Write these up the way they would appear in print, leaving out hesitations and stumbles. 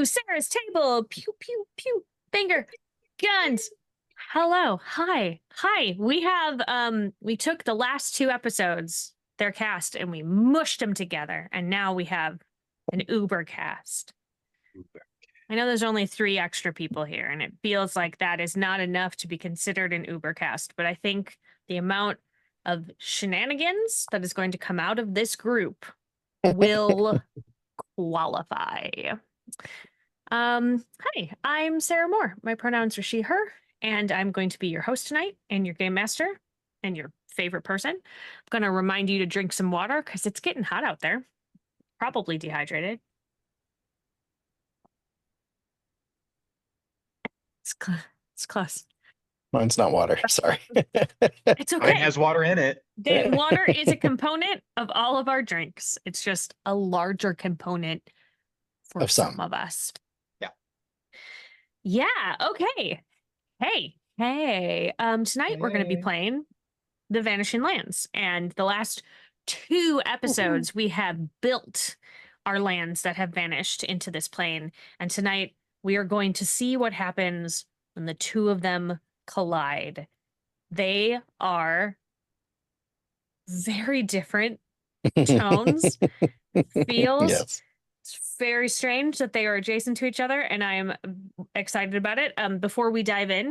to Sarah's table. Pew, pew, pew. Banger. Guns. Hello. Hi. Hi. We have, we took the last two episodes, their cast, and we mushed them together. And now we have an Uber cast. I know there's only 3 extra people here, and it feels like that is not enough to be considered an Uber cast. But I think the amount of shenanigans that is going to come out of this group will qualify. Hi, I'm Sarah Moore. My pronouns are she, her, and I'm going to be your host tonight and your game master and your favorite person. I'm going to remind you to drink some water because it's getting hot out there. Probably dehydrated. It's close. Mine's not water. Sorry. It's okay. Mine has water in it. Water is a component of all of our drinks. It's just a larger component for some of us. Yeah. Yeah. Okay. Hey. Tonight we're going to be playing the Vanishing Lands, and the last 2 episodes we have built our lands that have vanished into this plane, and tonight we are going to see what happens when the 2 of them collide. They are very different tones, feels. Yes. It's very strange that they are adjacent to each other, and I am excited about it. Before we dive in,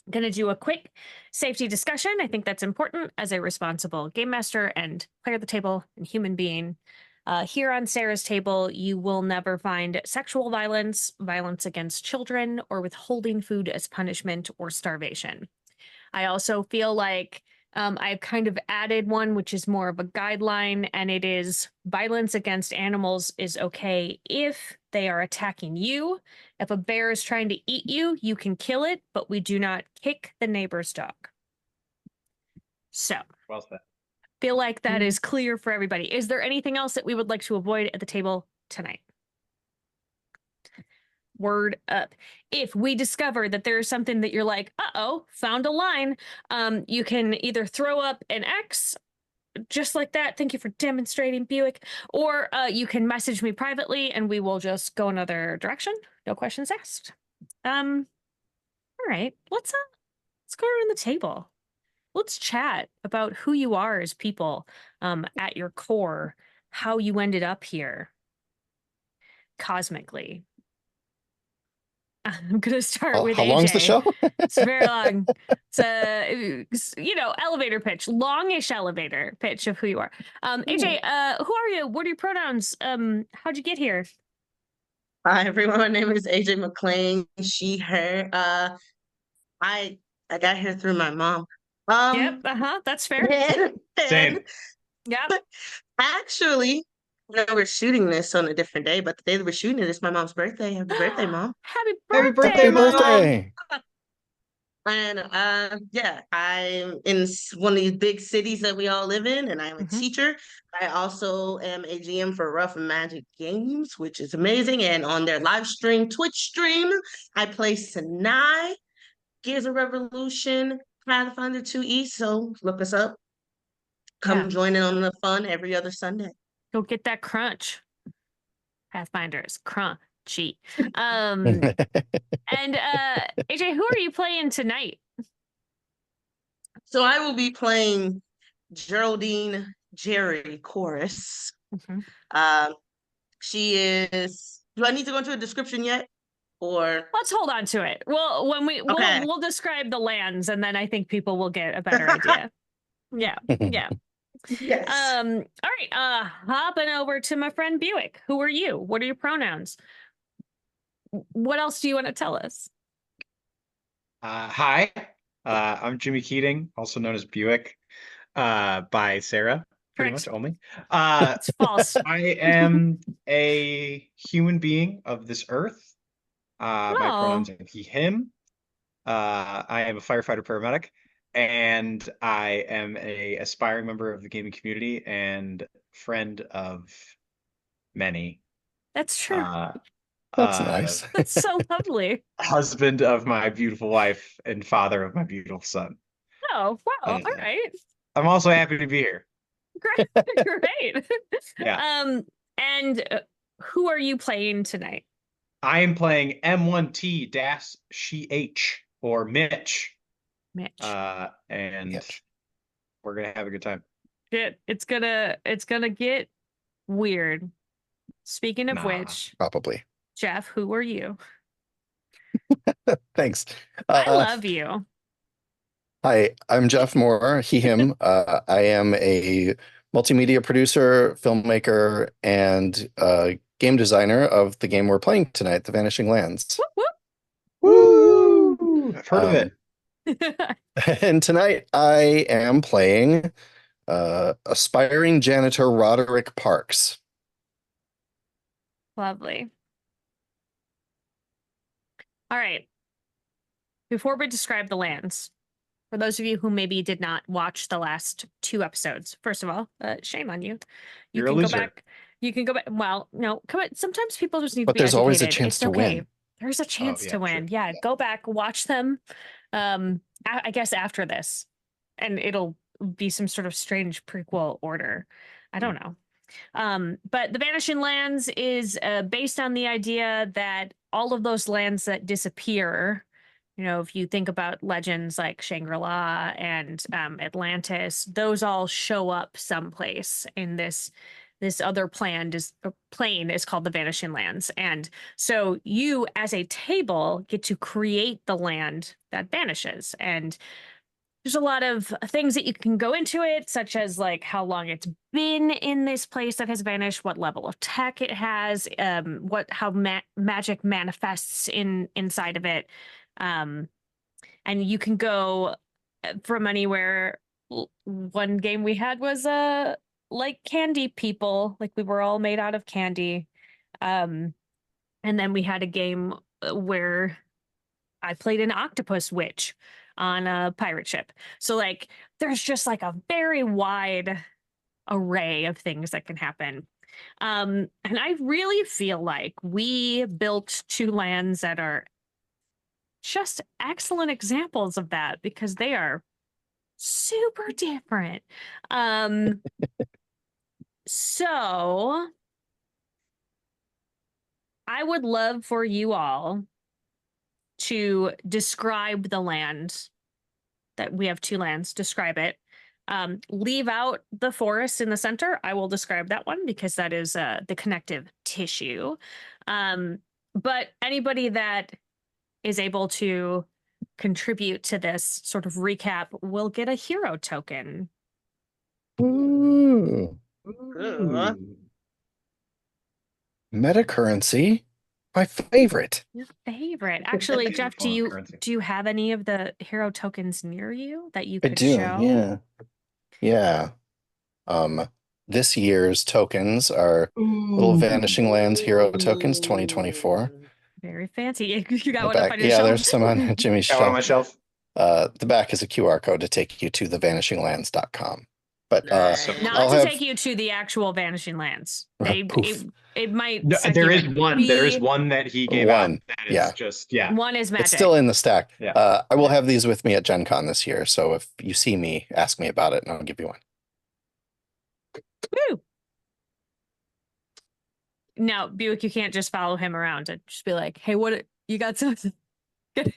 I'm going to do a quick safety discussion. I think that's important as a responsible game master and player of the table and human being. Here on Sarah's table, you will never find sexual violence, violence against children, or withholding food as punishment or starvation. I also feel like I've kind of added one, which is more of a guideline, and it is violence against animals is okay if they are attacking you. If a bear is trying to eat you, you can kill it, but we do not kick the neighbor's dog. So. Well said. Feel like that is clear for everybody. Is there anything else that we would like to avoid at the table tonight? Word up. If we discover that there's something that you're like, uh-oh, found a line, you can either throw up an X, just like that, thank you for demonstrating, Buick, or you can message me privately and we will just go another direction. No questions asked. All right, let's go around the table. Let's chat about who you are as people, at your core, how you ended up here cosmically. I'm going to start with How AJ. long's the show? It's very long. It's a, elevator pitch, longish elevator pitch of who you are. AJ, who are you? What are your pronouns? How'd you get here? Hi, everyone. My name is AJ McClain, she, her. I got here through my mom. Yep, that's fair. Same. Yep. Actually, we're shooting this on a different day, but the day that we're shooting it is my mom's birthday. Happy birthday, Mom. Happy birthday, birthday, Mom. birthday. And I'm in one of these big cities that we all live in, and I'm a teacher. I also am a GM for Rough and Magic Games, which is amazing. And on their live stream, Twitch stream, I play Sinai, Gears of Revolution, Pathfinder 2E. So look us up. Come join in on the fun every other Sunday. Go get that crunch. Pathfinders, crunchy. And AJ, who are you playing tonight? So I will be playing Geraldine Jerry Chorus. She is. Do I need to go into a description yet? Or let's hold on to it. Well, when we'll describe the lands, and then I think people will get a better idea. Yeah. Yes. All right. Hopping over to my friend Buick. Who are you? What are your pronouns? What else do you want to tell us? Hi. I'm Jimmy Keating, also known as Buick, by Sarah, pretty much only. It's false. I am a human being of this earth. My pronouns are he, him. I am a firefighter paramedic, and I am a aspiring member of the gaming community and friend of many. That's true. That's nice. That's so lovely. Husband of my beautiful wife and father of my beautiful son. Oh, wow. All right. I'm also happy to be here. Great. Yeah. And who are you playing tonight? I am playing M1T-CH or Mitch. Mitch. And Mitch. we're gonna have a good time. It's gonna get weird. Speaking of Nah. which, Probably. Jeff, who are you? Thanks. I love you. Hi, I'm Jeff Moore, he, him. I am a multimedia producer, filmmaker, and game designer of the game we're playing tonight, The Vanishing Lands. Whoop, Woo! I've heard of it. whoop. And tonight I am playing aspiring janitor Roderick Parks. Lovely. All right. Before we describe the lands, for those of you who maybe did not watch the last 2 episodes, first of all, shame on you. You're a can go loser. back. You can go back. Well, no, come on. Sometimes people just need to But be there's always a educated. chance It's to okay. win. There's a chance yeah, to win. true. Yeah, go back, watch them. I guess after this, and it'll be some sort of strange prequel order. I don't know. But the Vanishing Lands is based on the idea that all of those lands that disappear, if you think about legends like Shangri-La and Atlantis, those all show up someplace in this other plane is called the Vanishing Lands. And so you as a table get to create the land that vanishes. And there's a lot of things that you can go into it, such as like how long it's been in this place that has vanished, what level of tech it has, how magic manifests inside of it. And you can go from anywhere. One game we had was like candy people, like we were all made out of candy. And then we had a game where I played an octopus witch on a pirate ship. So like there's just like a very wide array of things that can happen. And I really feel like we built 2 lands that are just excellent examples of that because they are super different. So I would love for you all to describe the land that we have 2 lands, describe it. Leave out the forest in the center. I will describe that one because that is the connective tissue. But anybody that is able to contribute to this sort of recap will get a hero token. Ooh, Ooh. meta currency, my favorite. Your favorite. Actually, Jeff, do you have any of the hero tokens near you that you I could do, show? yeah. This year's tokens are little Vanishing Lands hero tokens 2024. Very fancy. You got The one up back, on your yeah, shelf. there's some on Jimmy's Got one on my shelf. shelf. The back is a QR code to take you to thevanishinglands.com. But Nice. Not I'll to have take you to the actual Vanishing Lands. poof. It might. No, set there you is in. one. There is one that he gave out. That is just One is magic. It's still in the stack. Yeah. I will have these with me at Gen Con this year. So if you see me, ask me about it and I'll give you one. Woo! Now, Buick, you can't just follow him around and just be like, "Hey, what? You got something?" You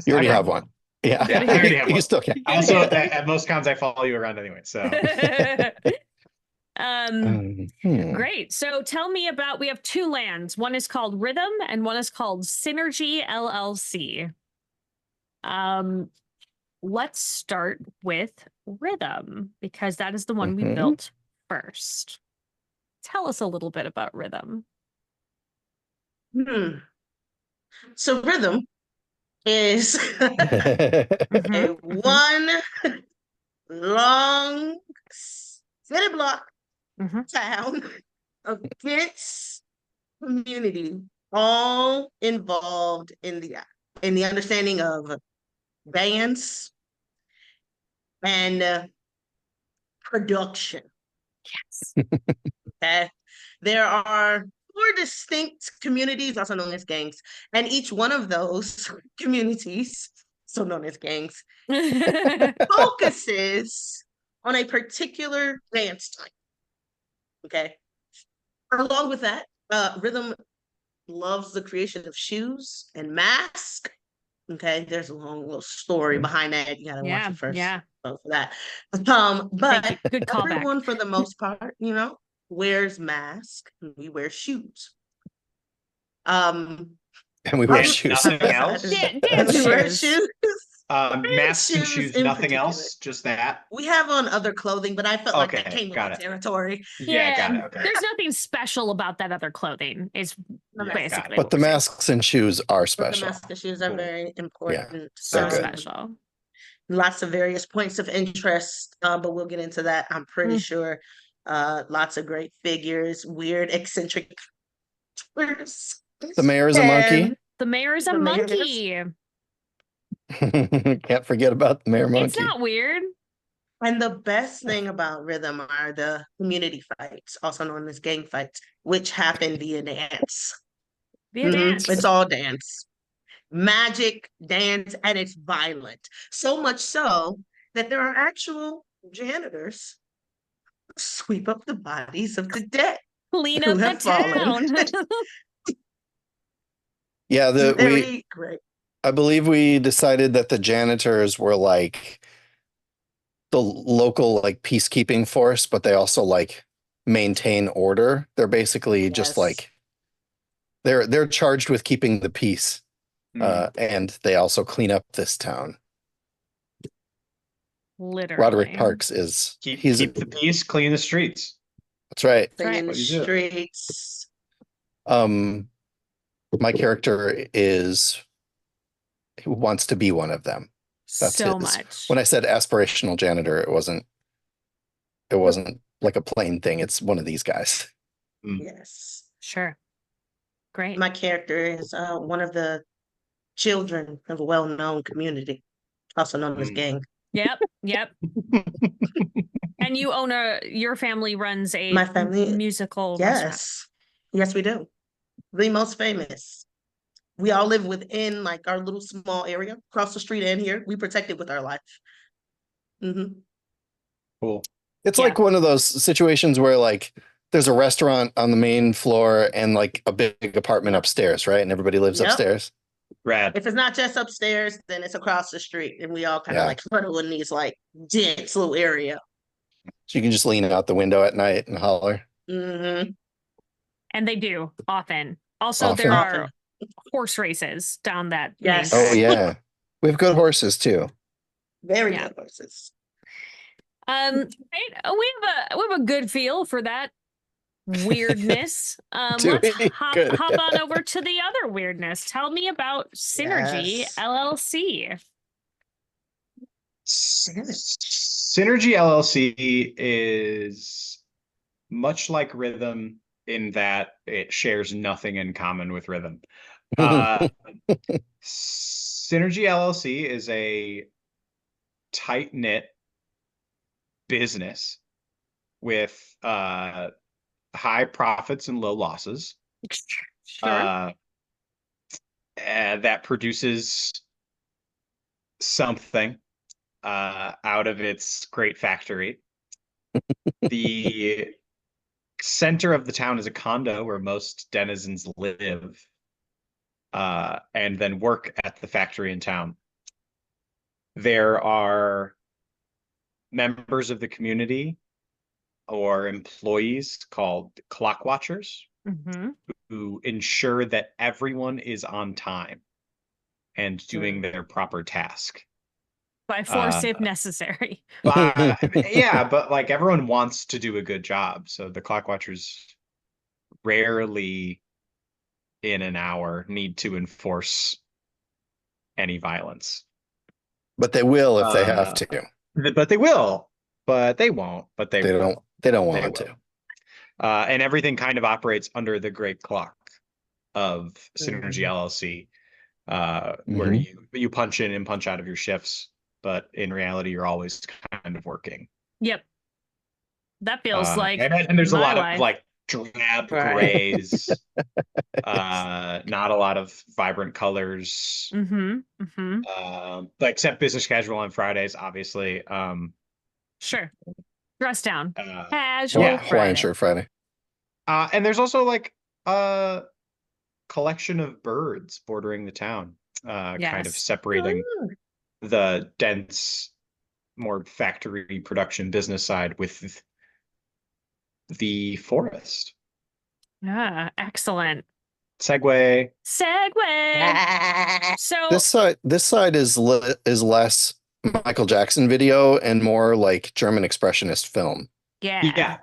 already have one. Yeah, I already have you one. still can. Also, at most cons, I follow you around anyway. So. Great. So tell me about, we have 2 lands. One is called Rhythm and one is called Synergy LLC. Let's start with Rhythm because that is the one we built first. Tell us a little bit about Rhythm. So Rhythm is a one long city block town of dense community, all involved in the understanding of bands and production. Yes. Okay. There are 4 distinct communities, also known as gangs, and each one of those communities, so known as gangs, focuses on a particular dance type. Okay. Along with that, Rhythm loves the creation of shoes and masks. Okay, there's a long little story behind that. You gotta watch it first. Yeah. For that. Thank But you. Good callback. everyone, for the most part, wears masks. We wear shoes. And we wear And shoes. nothing else? Dance We wear shoes. shoes. Masks and Shoes shoes, in nothing particular. else, just that. We have on other clothing, but I felt like that Okay, came with got the it. territory. Yeah, got it. Okay. There's nothing special about that other clothing. Is Yeah, got basically it. But what the we're saying. masks and shoes are But the special. mask and shoes are Cool. very important. So good. special. Lots of various points of interest, but we'll get into that. I'm pretty sure. Lots of great figures, weird, eccentric figures. The mayor's a monkey. The mayor is a The mayor monkey. Can't forget about the mayor It's monkey. not weird. And the best thing about Rhythm are the community fights, also known as gang fights, which happen via dance. Be a Mhm. dance. It's all dance. Magic, dance, and it's violent. So much so that there are actual janitors who sweep up the bodies of the dead. Clean who up the have fallen. town. Yeah, Very great. I believe we decided that the janitors were like the local like peacekeeping force, but they also like maintain order. They're basically just Yes. like they're charged with keeping the peace. And they also clean up this town. Literally. Roderick Parks is Keep that's the peace, clean the streets. right. Cleaning the What you do. streets. My character is who wants to be one of them. That's so his. much. When I said aspirational janitor, it wasn't like a plain thing. It's one of these guys. Yes. Sure. Great. My character is one of the children of a well-known community, also known as gang. Yep. And you own your family runs a My family- musical restaurant. Yes, we do. The most famous. We all live within like our little small area across the street and here. We protect it with our life. Mm-hmm. Cool. It's Yeah. like one of those situations where like there's a restaurant on the main floor and like a big apartment upstairs, right? And everybody lives Yep. upstairs. Rad. If it's not just upstairs, then it's across the street, and we all kind of Yeah. like huddle in these like dense little area. So you can just lean out the window at night and holler. Mm-hmm. And they do often. Also, Often. there are horse races down that. Yes. main Oh yeah. We have good horses too. Very Yeah. good horses. Right, we have a good feel for that weirdness. Do Let's we? Good. hop on over to the other weirdness. Tell me about Synergy Yes. LLC. Synergy LLC is much like Rhythm in that it shares nothing in common with Rhythm. Synergy LLC is a tight-knit business with high profits and low losses. Sure. That produces something out of its great factory. The center of the town is a condo where most denizens live and then work at the factory in town. There are members of the community or employees called clock watchers Mm-hmm. who ensure that everyone is on time and doing their proper task. By force if necessary. Yeah, but like everyone wants to do a good job. So the clock watchers rarely in an hour need to enforce any violence. But they will if they have to. But they will, but they won't, but they will. They don't They want will. to. And everything kind of operates under the great clock of Synergy LLC, where you punch in and punch out of your shifts, but in reality, you're always kind of working. Yep. That feels like and there's a my lot life. of like drab Right. grays, not a lot of vibrant colors, but except business casual on Fridays, obviously. Sure. Dress down. Uh, Casual Yeah, Friday. Hawaiian shirt Friday. And there's also like collection of birds bordering the town, kind of Yes. separating the dense, more factory production business side with the forest. Excellent. Segue. Segue. So This side is less Michael Jackson video and more like German expressionist film. yeah. Yeah.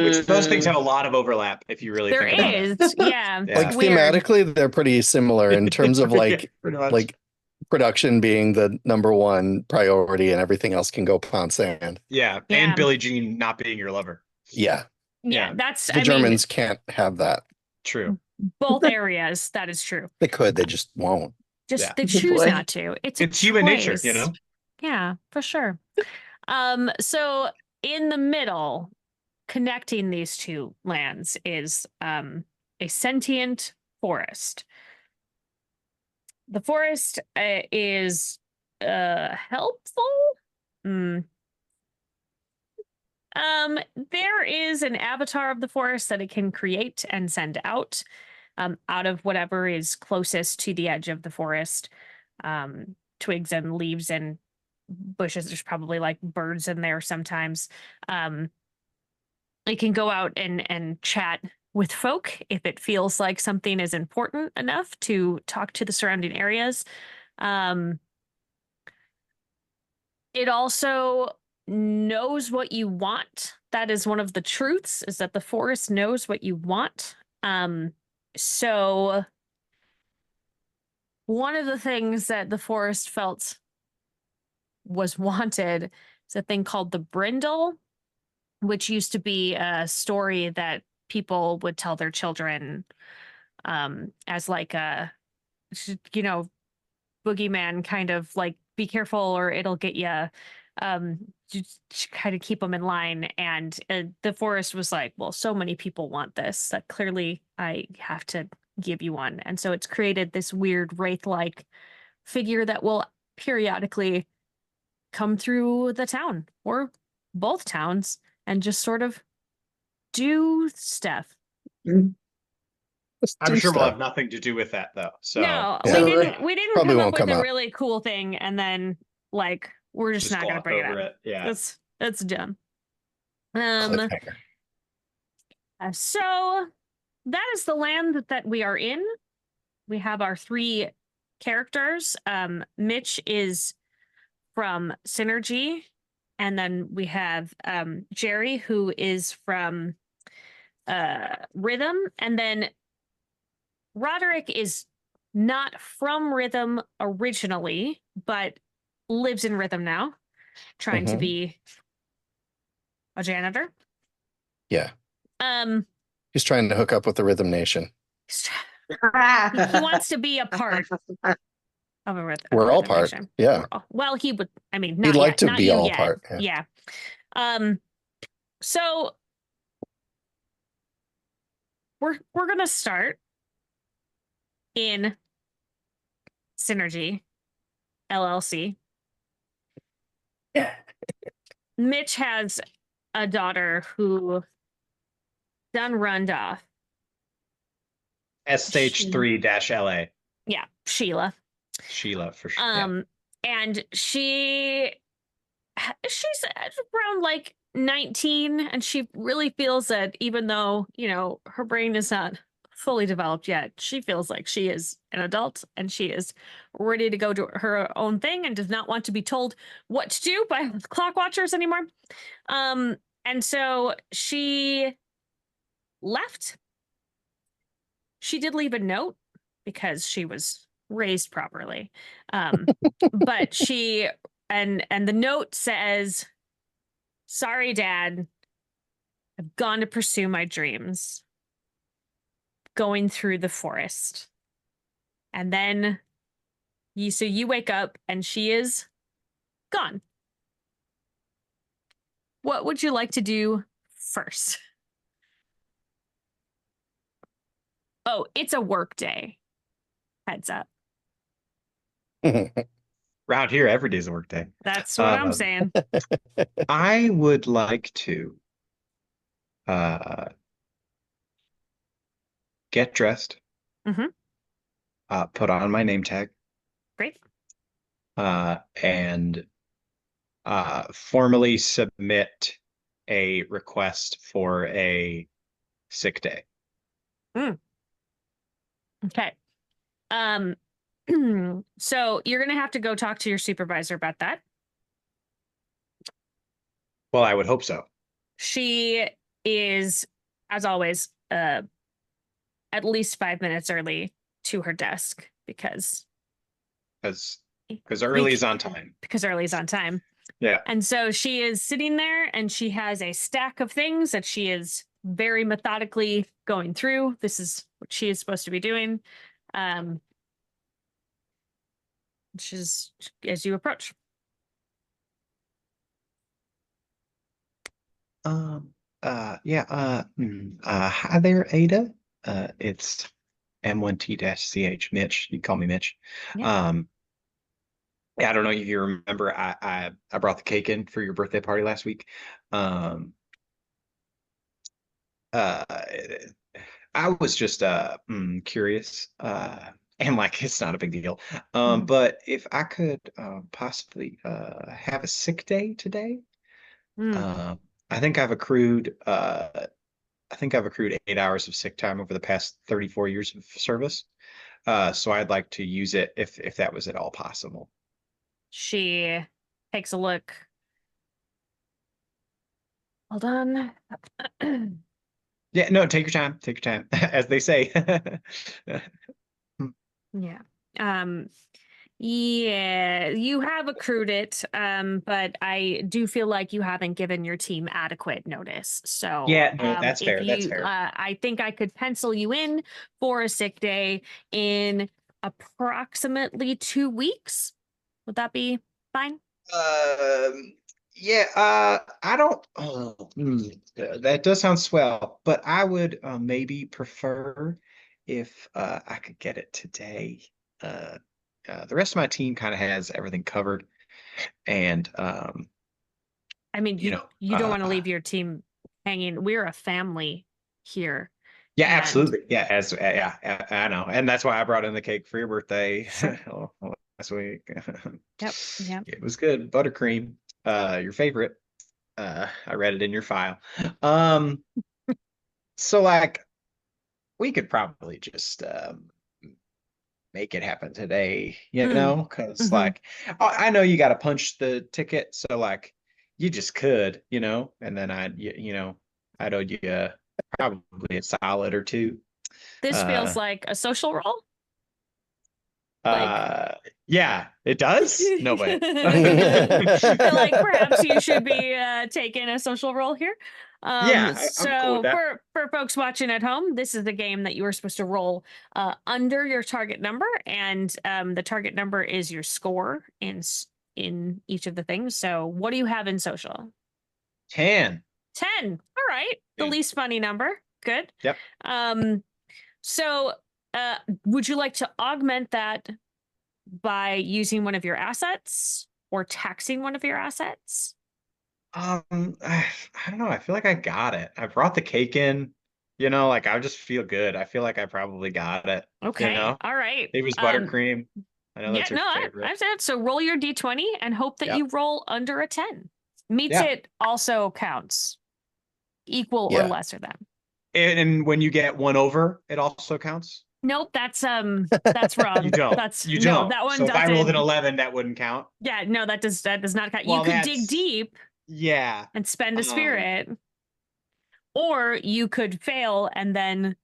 Which those things Mm. have a lot of overlap if you really There think about it. is. Yeah. Yeah. Like It's weird. thematically, they're pretty similar in terms of Yeah, like pretty much. like production being the number one priority and everything else can go pound sand. Yeah. Yeah. And Billie Jean not being your lover. Yeah. Yeah. Yeah. That's The Germans can't have that. True. both areas. That is true. They could, they just won't. Just Yeah. they Good choose boy. not to. It's a Human nature, you choice. know? Yeah, for sure. So in the middle, connecting these two lands is a sentient forest. The forest is helpful. There is an avatar of the forest that it can create and send out of whatever is closest to the edge of the forest. Twigs and leaves and bushes. There's probably like birds in there sometimes. It can go out and chat with folk if it feels like something is important enough to talk to the surrounding areas. It also knows what you want. That is one of the truths, is that the forest knows what you want. So one of the things that the forest felt was wanted is a thing called the brindle, which used to be a story that people would tell their children as like a, boogeyman kind of like, be careful or it'll get you. Just kind of keep them in line. And the forest was like, well, so many people want this that clearly I have to give you one. And so it's created this weird wraith-like figure that will periodically come through the town or both towns and just sort of do stuff. I'm sure we'll have nothing to do with that though. So no, Yeah. we didn't Probably come up won't with come a up. really cool thing and then like we're just not gonna gloss bring it over up. Yeah. That's dumb. Cliffhanger. So that is the land that we are in. We have our three characters. Mitch is from Synergy, and then we have Jerry, who is from Rhythm, and then Roderick is not from Rhythm originally, but lives in Rhythm now, trying to be a janitor. Yeah. Um, He's trying to hook up with the Rhythm Nation. he wants to be a part of a Rhythm. We're all part. Nation. Yeah. Well, he would. I mean, not He'd like yet, to not be you all yet. part. Yeah. So we're gonna start in Synergy LLC. Yeah. Mitch has a daughter who done runned off. SH3-LA. Yeah, Sheila. Sheila for sure. And she's around like 19, and she really feels that even though, her brain is not fully developed yet, she feels like she is an adult and she is ready to go do her own thing and does not want to be told what to do by clock watchers anymore. And so she left. She did leave a note because she was raised properly. But she and the note says, "Sorry, Dad. I've gone to pursue my dreams. Going through the forest." And then you wake up and she is gone. What would you like to do first? Oh, it's a work day. Heads up. Around here, every day's a work day. That's what I'm saying. I would like to get dressed, Put on my name tag. Great. And formally submit a request for a sick day. Okay. So you're gonna have to go talk to your supervisor about that. Well, I would hope so. She is, as always, at least 5 minutes early to her desk because early is on time. Because early is on time. Yeah. And so she is sitting there and she has a stack of things that she is very methodically going through. This is what she is supposed to be doing. Which is as you approach. Hi there, Ada. It's M1T-CH, Mitch. You can call me Mitch. Yeah. I don't know if you remember, I brought the cake in for your birthday party last week. I was just curious, and like it's not a big deal. But if I could possibly have a sick day today, I think I've accrued 8 hours of sick time over the past 34 years of service. So I'd like to use it if that was at all possible. She takes a look. Hold on. Yeah, no, take your time, as they say. Yeah. Yeah, you have accrued it, but I do feel like you haven't given your team adequate notice. So yeah, no, that's fair. That's fair. I think I could pencil you in for a sick day in approximately 2 weeks. Would that be fine? Yeah, I don't. That does sound swell, but I would maybe prefer if I could get it today. The rest of my team kind of has everything covered, and I mean, you don't want to leave your team hanging. We're a family here. Yeah, absolutely. Yeah, I know, and that's why I brought in the cake for your birthday. Sure. Last week. Yep. It was good. Buttercream, your favorite. I read it in your file. So like we could probably just make it happen today, because like I know you got to punch the ticket, so like you just could, and then I'd owe you probably a solid or two. This feels like a social role. Yeah, it does. No way. Like perhaps you should be taking a social role here. Yeah, I'm cool with that. For folks watching at home, this is the game that you are supposed to roll under your target number, and the target number is your score in each of the things. So what do you have in social? 10. 10. All right. The least funny number. Good. Yep. So would you like to augment that by using one of your assets or taxing one of your assets? I don't know. I feel like I got it. I brought the cake in, like I just feel good. I feel like I probably got it. Okay. All right. It was buttercream. I know that's your favorite. I said so. Roll your d20 and hope that you roll under a 10. Meets Yeah. it also counts. Equal or lesser than. And when you get one over, it also counts? Nope, that's wrong. You don't. You don't. No, that one so doesn't. If I rolled an 11, that wouldn't count. Yeah, no, that does not count. Well, you could dig deep. Yeah. And spend a spirit. Or you could fail and then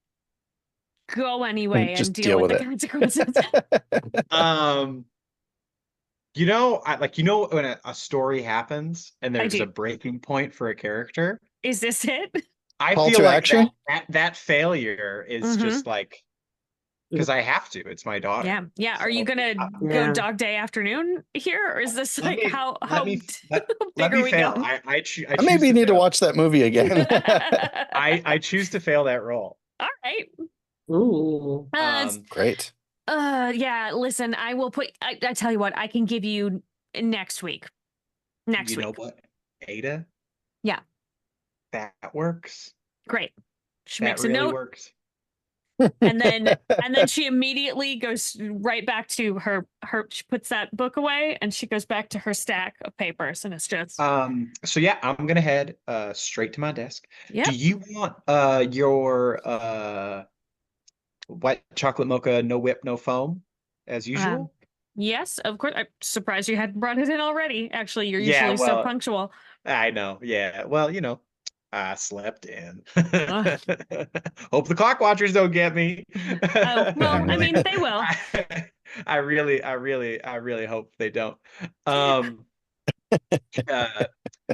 go anyway and deal with the consequences. When a story happens and there's a breaking point for a character. Is this it? I feel like that failure is just like, because I have to. It's my daughter. Yeah. Yeah. Are you gonna go dog day afternoon here, or is this like how big are we going? I maybe need to watch that movie again. I choose to fail that role. All right. Ooh. Great. Yeah. Listen, I will put. I tell you what, I can give you next week. You know what, Ada? Yeah. That works. Great. She that makes really a note. Works. And then she immediately goes right back to her she puts that book away and she goes back to her stack of papers, and it's just So yeah, I'm gonna head straight to my desk. Yep. Do you want your white chocolate mocha, no whip, no foam, as usual? Yes, of course. I'm surprised you hadn't brought it in already. Actually, you're Yeah, usually so well, punctual. I know. Yeah. Well, I slept in. Ugh. Hope the clock watchers don't get me. Oh, well, I mean, they will. I really hope they don't.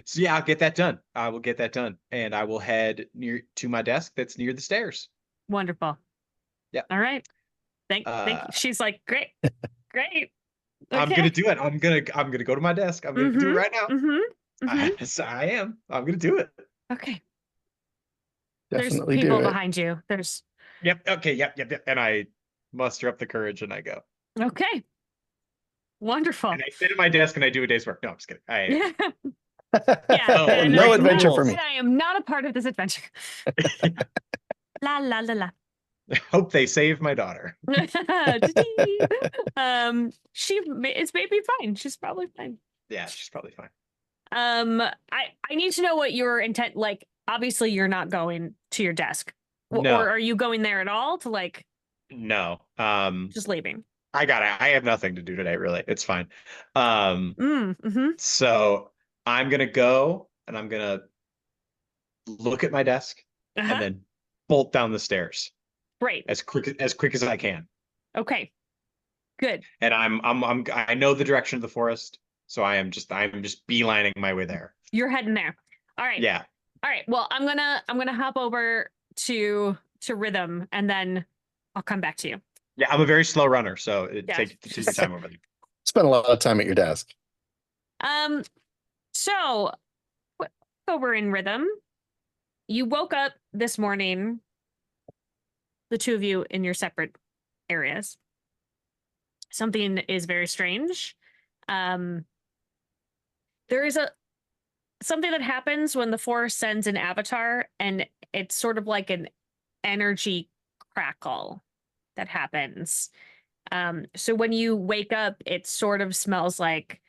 So yeah, I'll get that done. I will get that done, and I will head near to my desk that's near the stairs. Wonderful. Yeah. All right. Thank you. She's like, great. Great. I'm Okay. gonna do it. I'm gonna go to my desk. I'm gonna do it right now. So I am. I'm gonna do it. Okay. Definitely There's people do it. behind you. There's Yep. Okay. Yep. And I muster up the courage and I go. okay. Wonderful. And I sit at my desk and I do a day's work. No, I'm just kidding. Yeah. Oh, and no I- adventure for me. and I am not a part of this adventure. La la la la. Hope they save my daughter. She is maybe fine. She's probably fine. Yeah, she's probably fine. I need to know what your intent. Like, obviously, you're not going to your desk, No. or are you going there at all? To like, No. just leaving. I have nothing to do today, really. It's fine. Mm-hmm. So I'm gonna go and I'm gonna look at my desk Uh-huh. and then bolt down the stairs Great. as quick as I can. Okay. Good. And I know the direction of the forest, so I'm just beelining my way there. You're heading there. All right. Yeah. All right. Well, I'm gonna hop over to Rhythm, and then I'll come back to you. Yeah, I'm a very slow runner, so Yeah. take your time over there. Spend a lot of time at your desk. So over in Rhythm, you woke up this morning, the two of you in your separate areas. Something is very strange. There is something that happens when the Force sends an avatar, and it's sort of like an energy crackle that happens. So when you wake up, it sort of smells like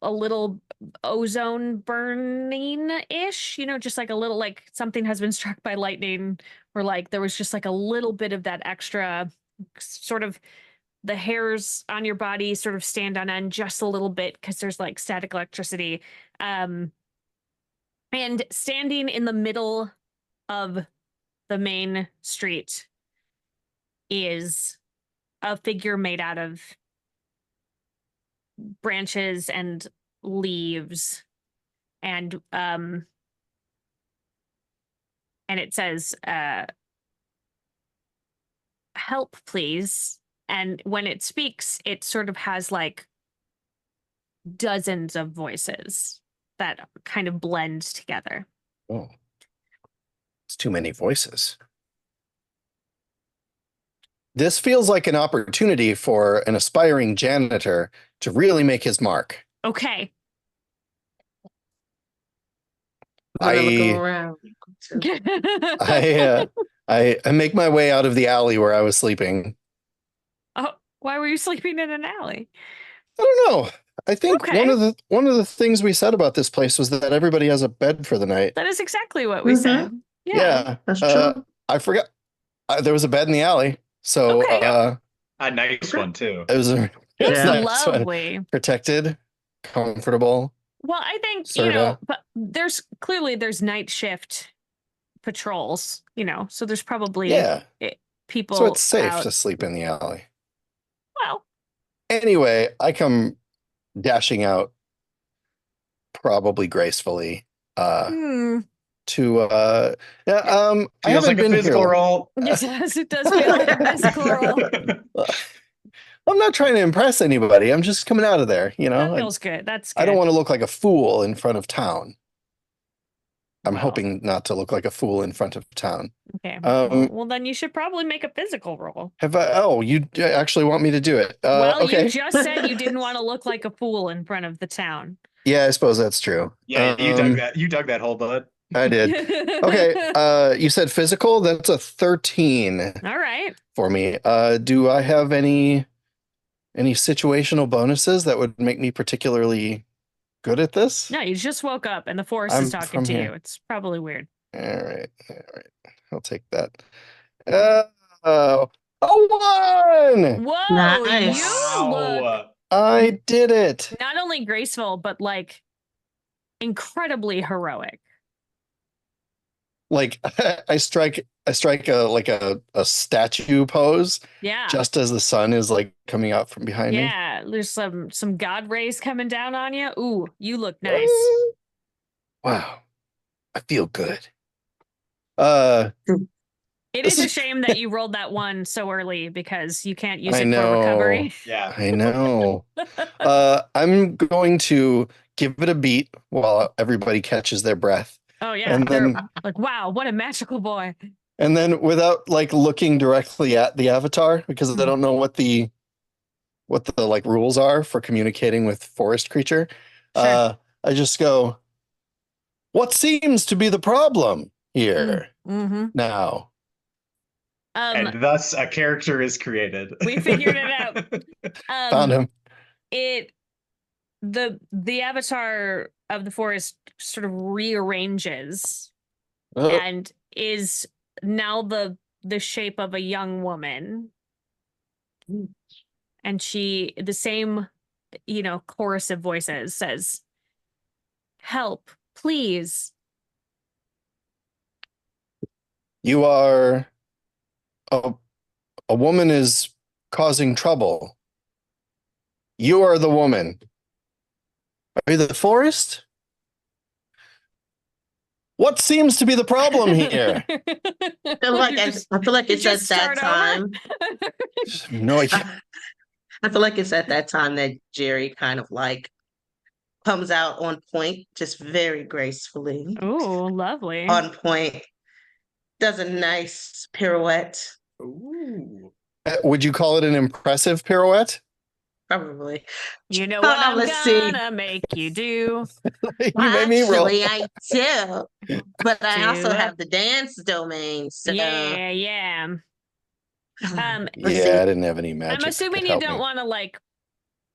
a little ozone burning-ish, just like a little, like something has been struck by lightning, or like there was just like a little bit of that extra sort of, the hairs on your body sort of stand on end just a little bit because there's like static electricity. And standing in the middle of the main street is a figure made out of branches and leaves, and it says, help please. And when it speaks, it sort of has like dozens of voices that kind of blend together. Oh, it's too many voices. This feels like an opportunity for an aspiring janitor to really make his mark. Okay. I make my way out of the alley where I was sleeping. Oh, why were you sleeping in an alley? I don't know. I think Okay. one of the things we said about this place was that everybody has a bed for the night. That is exactly what we said. Yeah, That's true. I forgot. There was a bed in the alley, so Okay. A nice one too. it was a It's nice one. lovely. Protected, comfortable. Well, I think, Sorta. but there's night shift patrols, so there's probably people. So it's safe out. to sleep in the alley. Well, Anyway, I come dashing out, probably gracefully, to I Feels haven't like a been physical here. roll. yes, it does feel like a physical roll. I'm not trying to impress anybody. I'm just coming out of there, That feels good. That's good. I don't want to look like a fool in front of town. I'm Well. hoping not to look like a fool in front of town. Okay. Um, well, then you should probably make a physical roll. Have I? Oh, you actually want me to do it? Well, Okay. you just said you didn't want to look like a fool in front of the town. Yeah, I suppose that's true. Yeah, you dug that. You dug that hole, bud. I did. Okay. You said physical. That's a 13 All right. for me. Do I have any situational bonuses that would make me particularly good at this? No, you just woke up and the forest I'm is talking from to here. you. It's probably weird. All right. I'll take that. A 1! Whoa, Nice. you look Wow. I did it. not only graceful, but like incredibly heroic. Like I strike a statue pose Yeah. just as the sun is like coming out from behind me. Yeah. There's some god rays coming down on you. Ooh, you look nice. Wow. I feel good. It This is a is- shame that you rolled that one so early because you can't use I it for know. recovery. Yeah. I know. I'm going to give it a beat while everybody catches their breath. Oh yeah. And They're then like, wow, what a magical boy. without like looking directly at the avatar, because I don't know what the like rules are for communicating with forest creature. Sure. I just go, what seems to be the problem here Mm-hmm. now? And thus a character is created. We figured it out. Found him. The avatar of the forest sort of rearranges Oh, and is now the shape of a young woman. And she, the same, chorus of voices says, help, please. you are a woman is causing trouble. You are the woman. Are you the forest? What seems to be the problem here? I feel like it's at that time. No idea. I feel like it's at that time that Jerry kind of like comes out on point, just very gracefully. Oh, lovely. On point. Does a nice pirouette. Ooh. Would you call it an impressive pirouette? Probably. You know what I'm let's see. gonna make you do. You made me roll. Actually, I do. But I also Do it. have the dance domain. So Yeah. let's see. Yeah, I didn't have any magic. I'm assuming that you helped don't me. want to like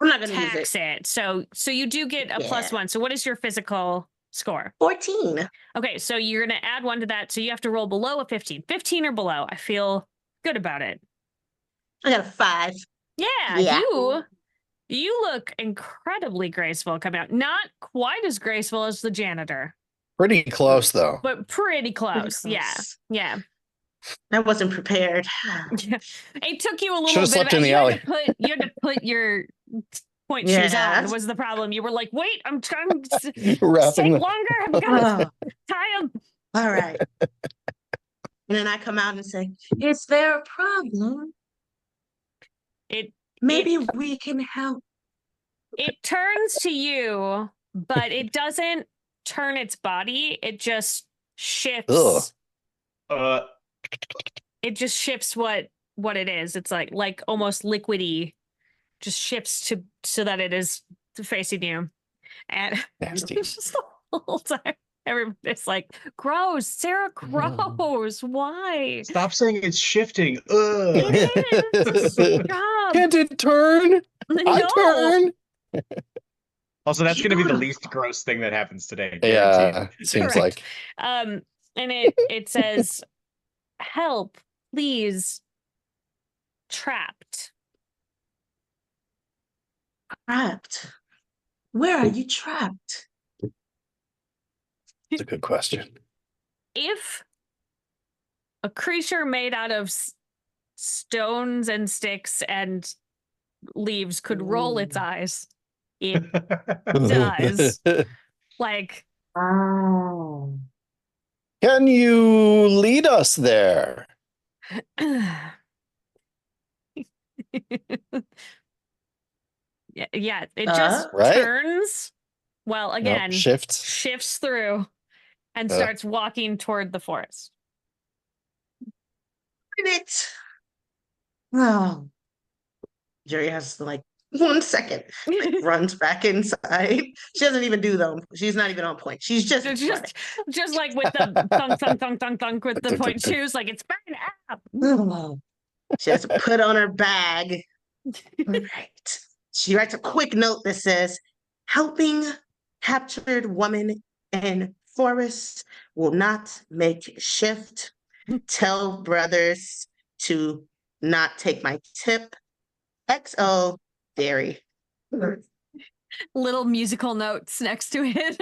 I'm not gonna use tax it. So you do get a Yeah. +1. So what is your physical score? 14. Okay, so you're gonna add 1 to that. So you have to roll below a 15. 15 or below. I feel good about it. I got a 5. Yeah. You look incredibly graceful coming out. Not quite as graceful as the janitor, Pretty close though. but pretty close. Pretty Yeah. close. Yeah. I wasn't prepared. It took you a little Should've bit. slept in the alley. You had to put your point shoes Yeah. on. Was the problem? You were like, wait, I'm trying to take Wrapping the- longer. I'm gonna Oh, tie them. all right. And then I come out and say, is there a problem? Maybe we can help. It turns to you, but it doesn't turn its body. It just shifts. Ugh. It just shifts what it is. It's like almost liquidy, just shifts so that it is facing you. And Nasty. just the whole time everybody's like, gross, Sarah, gross. Why? Stop saying it's shifting. Ugh. It is. Stop. Can't it turn? No. I turn. Also, that's going to be the least gross thing that happens today. Yeah, Guaranteed. it seems Correct. like. And it says, help, please, trapped. Trapped. Where are you trapped? It's a good question. If a creature made out of stones and sticks and leaves could roll its eyes, it does. Like, Oh. Can you lead us there? yeah, it just Right? turns. Well, again, Nope, shifts. shifts through and starts walking toward the forest. It. Oh. Jerry has to like 1 second. Like, runs back inside. She doesn't even do them. She's not even on point. She's just running. Just like with the thunk, thunk, thunk, thunk, thunk with the point shoes, like it's burning up. She has to put on her bag. All right. She writes a quick note that says, helping captured woman in forest will not make shift. Tell brothers to not take my tip. XO dairy. Little musical notes next to it.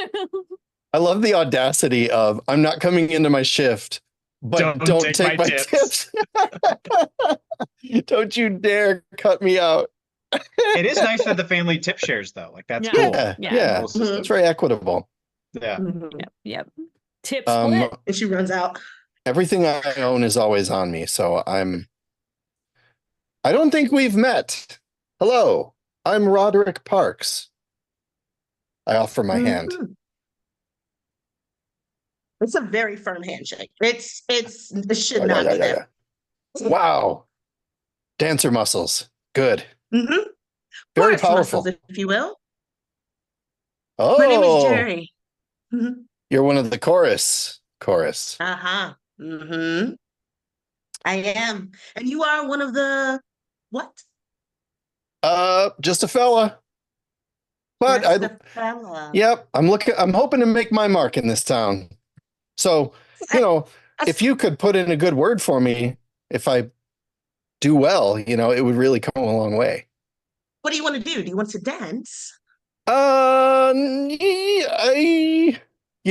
I love the audacity of I'm not coming into my shift, but don't take my tips. Don't you dare cut me out. It is nice that the family tip shares though. Like that's Yeah. cool. Yeah. Cool system. It's very equitable. Yeah. Yep. Tip split. And she runs out. Everything I own is always on me, so I don't think we've met. Hello, I'm Roderick Parks. I offer my hand. It's a very firm handshake. It should not be there. Wow. Dancer muscles. Good. Mm-hmm. Very Forest powerful. muscles, if you will. Oh, My name is Jerry. Mm-hmm. You're one of the chorus. Uh-huh. Mm-hmm. I am. And you are one of the what? Just a fella. But Just a fella. Yep, I'm hoping to make my mark in this town. So, if you could put in a good word for me, if I do well, it would really come a long way. What do you want to do? Do you want to dance? You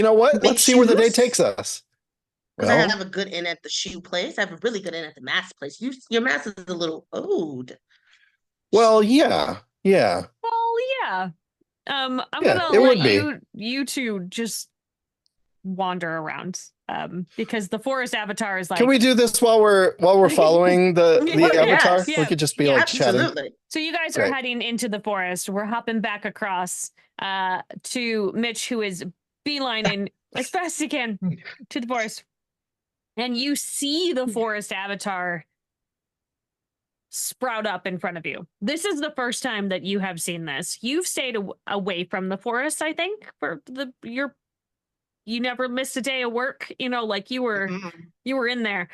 know what? Make Let's see where the day shoes? takes us. Because I Well, have a good in at the shoe place. I have a really good in at the mask place. Your mask is a little old. well, yeah. Well, yeah. I'm Yeah, gonna it let would be. you two just wander around. Because the forest avatar is like. Can we do this while we're following the avatar? Yes, yeah. We could just be Yeah, like chatting. Absolutely. So you guys Great. are heading into the forest. We're hopping back across to Mitch, who is beelining as fast as he can to the forest. And you see the forest avatar sprout up in front of you. This is the first time that you have seen this. You've stayed away from the forest, I think, for you never missed a day of work, like you were in there.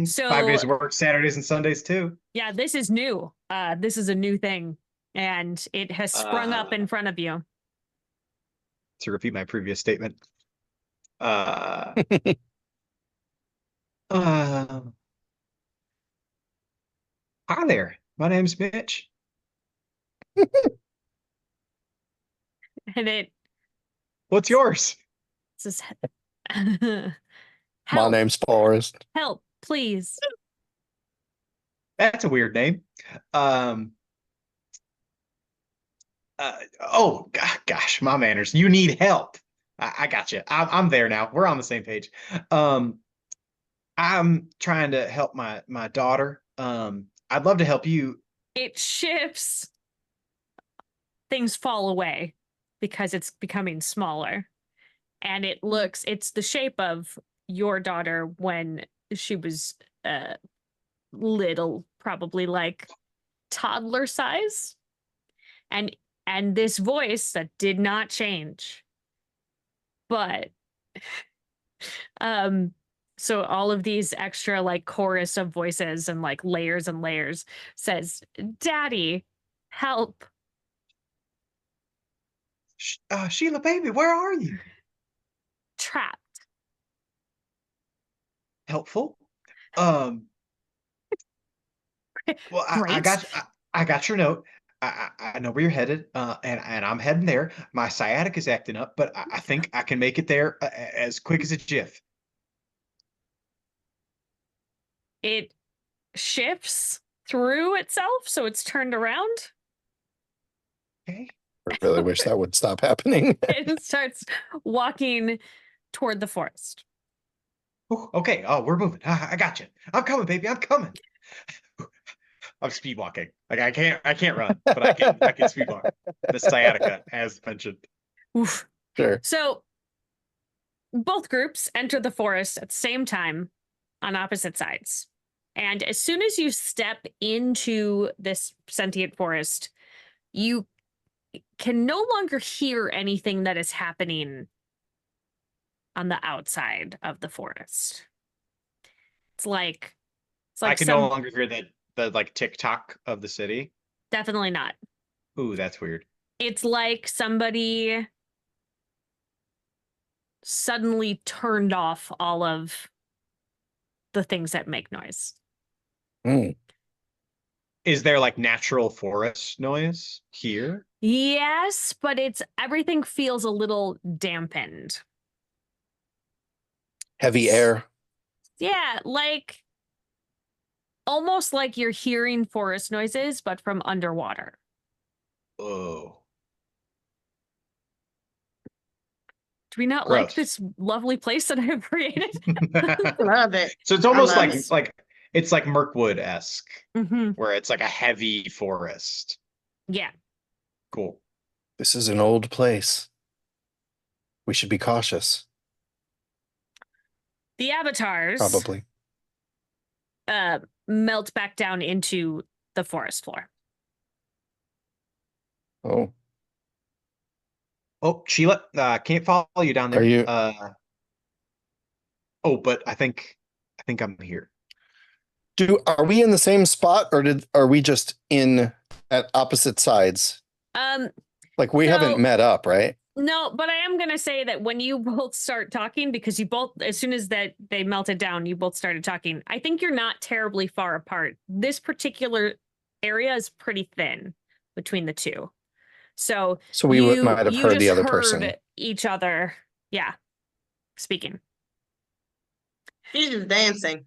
So 5 days of work, Saturdays and Sundays too. Yeah, this is new. This is a new thing, and it has sprung up in front of you. To repeat my previous statement. Hi there. My name's Mitch. And What's yours? says, My help, name's Forrest. help, please. That's a weird name. Gosh, my manners. You need help. I got you. I'm there now. We're on the same page. I'm trying to help my daughter. I'd love to help you. It shifts. Things fall away because it's becoming smaller. And it's the shape of your daughter when she was little, probably like toddler size. And this voice that did not change. But so all of these extra like chorus of voices and like layers and layers says, Daddy, help. Sheila, baby, where are you? Trapped. Helpful. Well, I got your note. I know where you're headed, and I'm heading there. My sciatic is acting up, but I think I can make it there as quick as a jiff. It shifts through itself, so it's turned around. Okay. I really wish that would stop happening. It starts walking toward the forest. Okay. Oh, we're moving. I got you. I'm coming, baby. I'm coming. I'm speed walking. Like I can't run, but I can speed walk. The sciatica, as mentioned. Oof. Sure. So both groups enter the forest at the same time on opposite sides. And as soon as you step into this sentient forest, you can no longer hear anything that is happening on the outside of the forest. It's like I can no longer hear the like tick-tock of the city. Definitely not. Ooh, that's weird. It's like somebody suddenly turned off all of the things that make noise. Mm. Is there like natural forest noise here? Yes, but everything feels a little dampened. Heavy air. Yeah, like almost like you're hearing forest noises, but from underwater. Oh. Do we not like this lovely place that I have created? Love it. So it's almost like it's like Mirkwood-esque, where it's like a heavy forest. Yeah. Cool. This is an old place. We should be cautious. The avatars Probably. melt back down into the forest floor. Oh. Oh, Sheila, can't follow you down there. Are you? Oh, but I think I'm here. Are we in the same spot, or are we just at opposite sides? Like we haven't met up, right? No, but I am gonna say that when you both start talking, because you both, as soon as that they melted down, you both started talking. I think you're not terribly far apart. This particular area is pretty thin between the two. So we might have heard the other person. Each other, yeah, speaking. She's just dancing.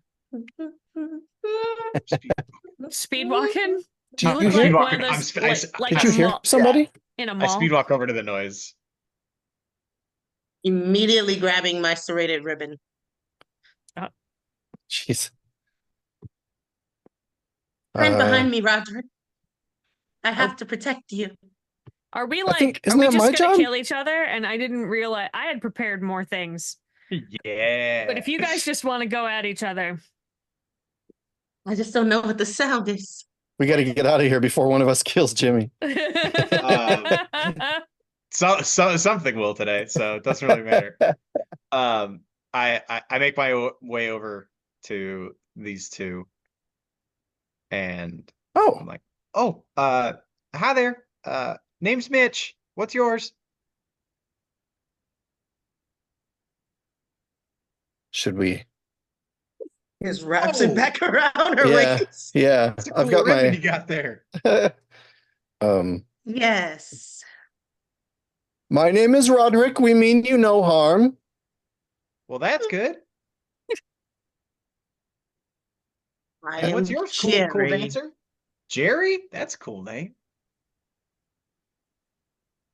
Speed walking. Did you hear? Did you hear somebody? In a mall. I speed walk over to the noise. Immediately grabbing my serrated ribbon. Oh. Jeez. Behind me, Roderick. I have to protect you. Are we isn't are we that just my gonna job? kill each other? And I didn't realize I had prepared more things. Yeah. But if you guys just want to go at each other. I just don't know what the sound is. We got to get out of here before one of us kills Jimmy. Something will today, so it doesn't really matter. I make my way over to these two, and I'm like, hi there. Name's Mitch. What's yours? Should we? Just wraps it back around her waist. Yeah. That's a cool ribbon you got there. Yes. My name is Roderick. We mean you no harm. Well, that's good. What's yours? Cool dancer? Jerry? That's a cool name.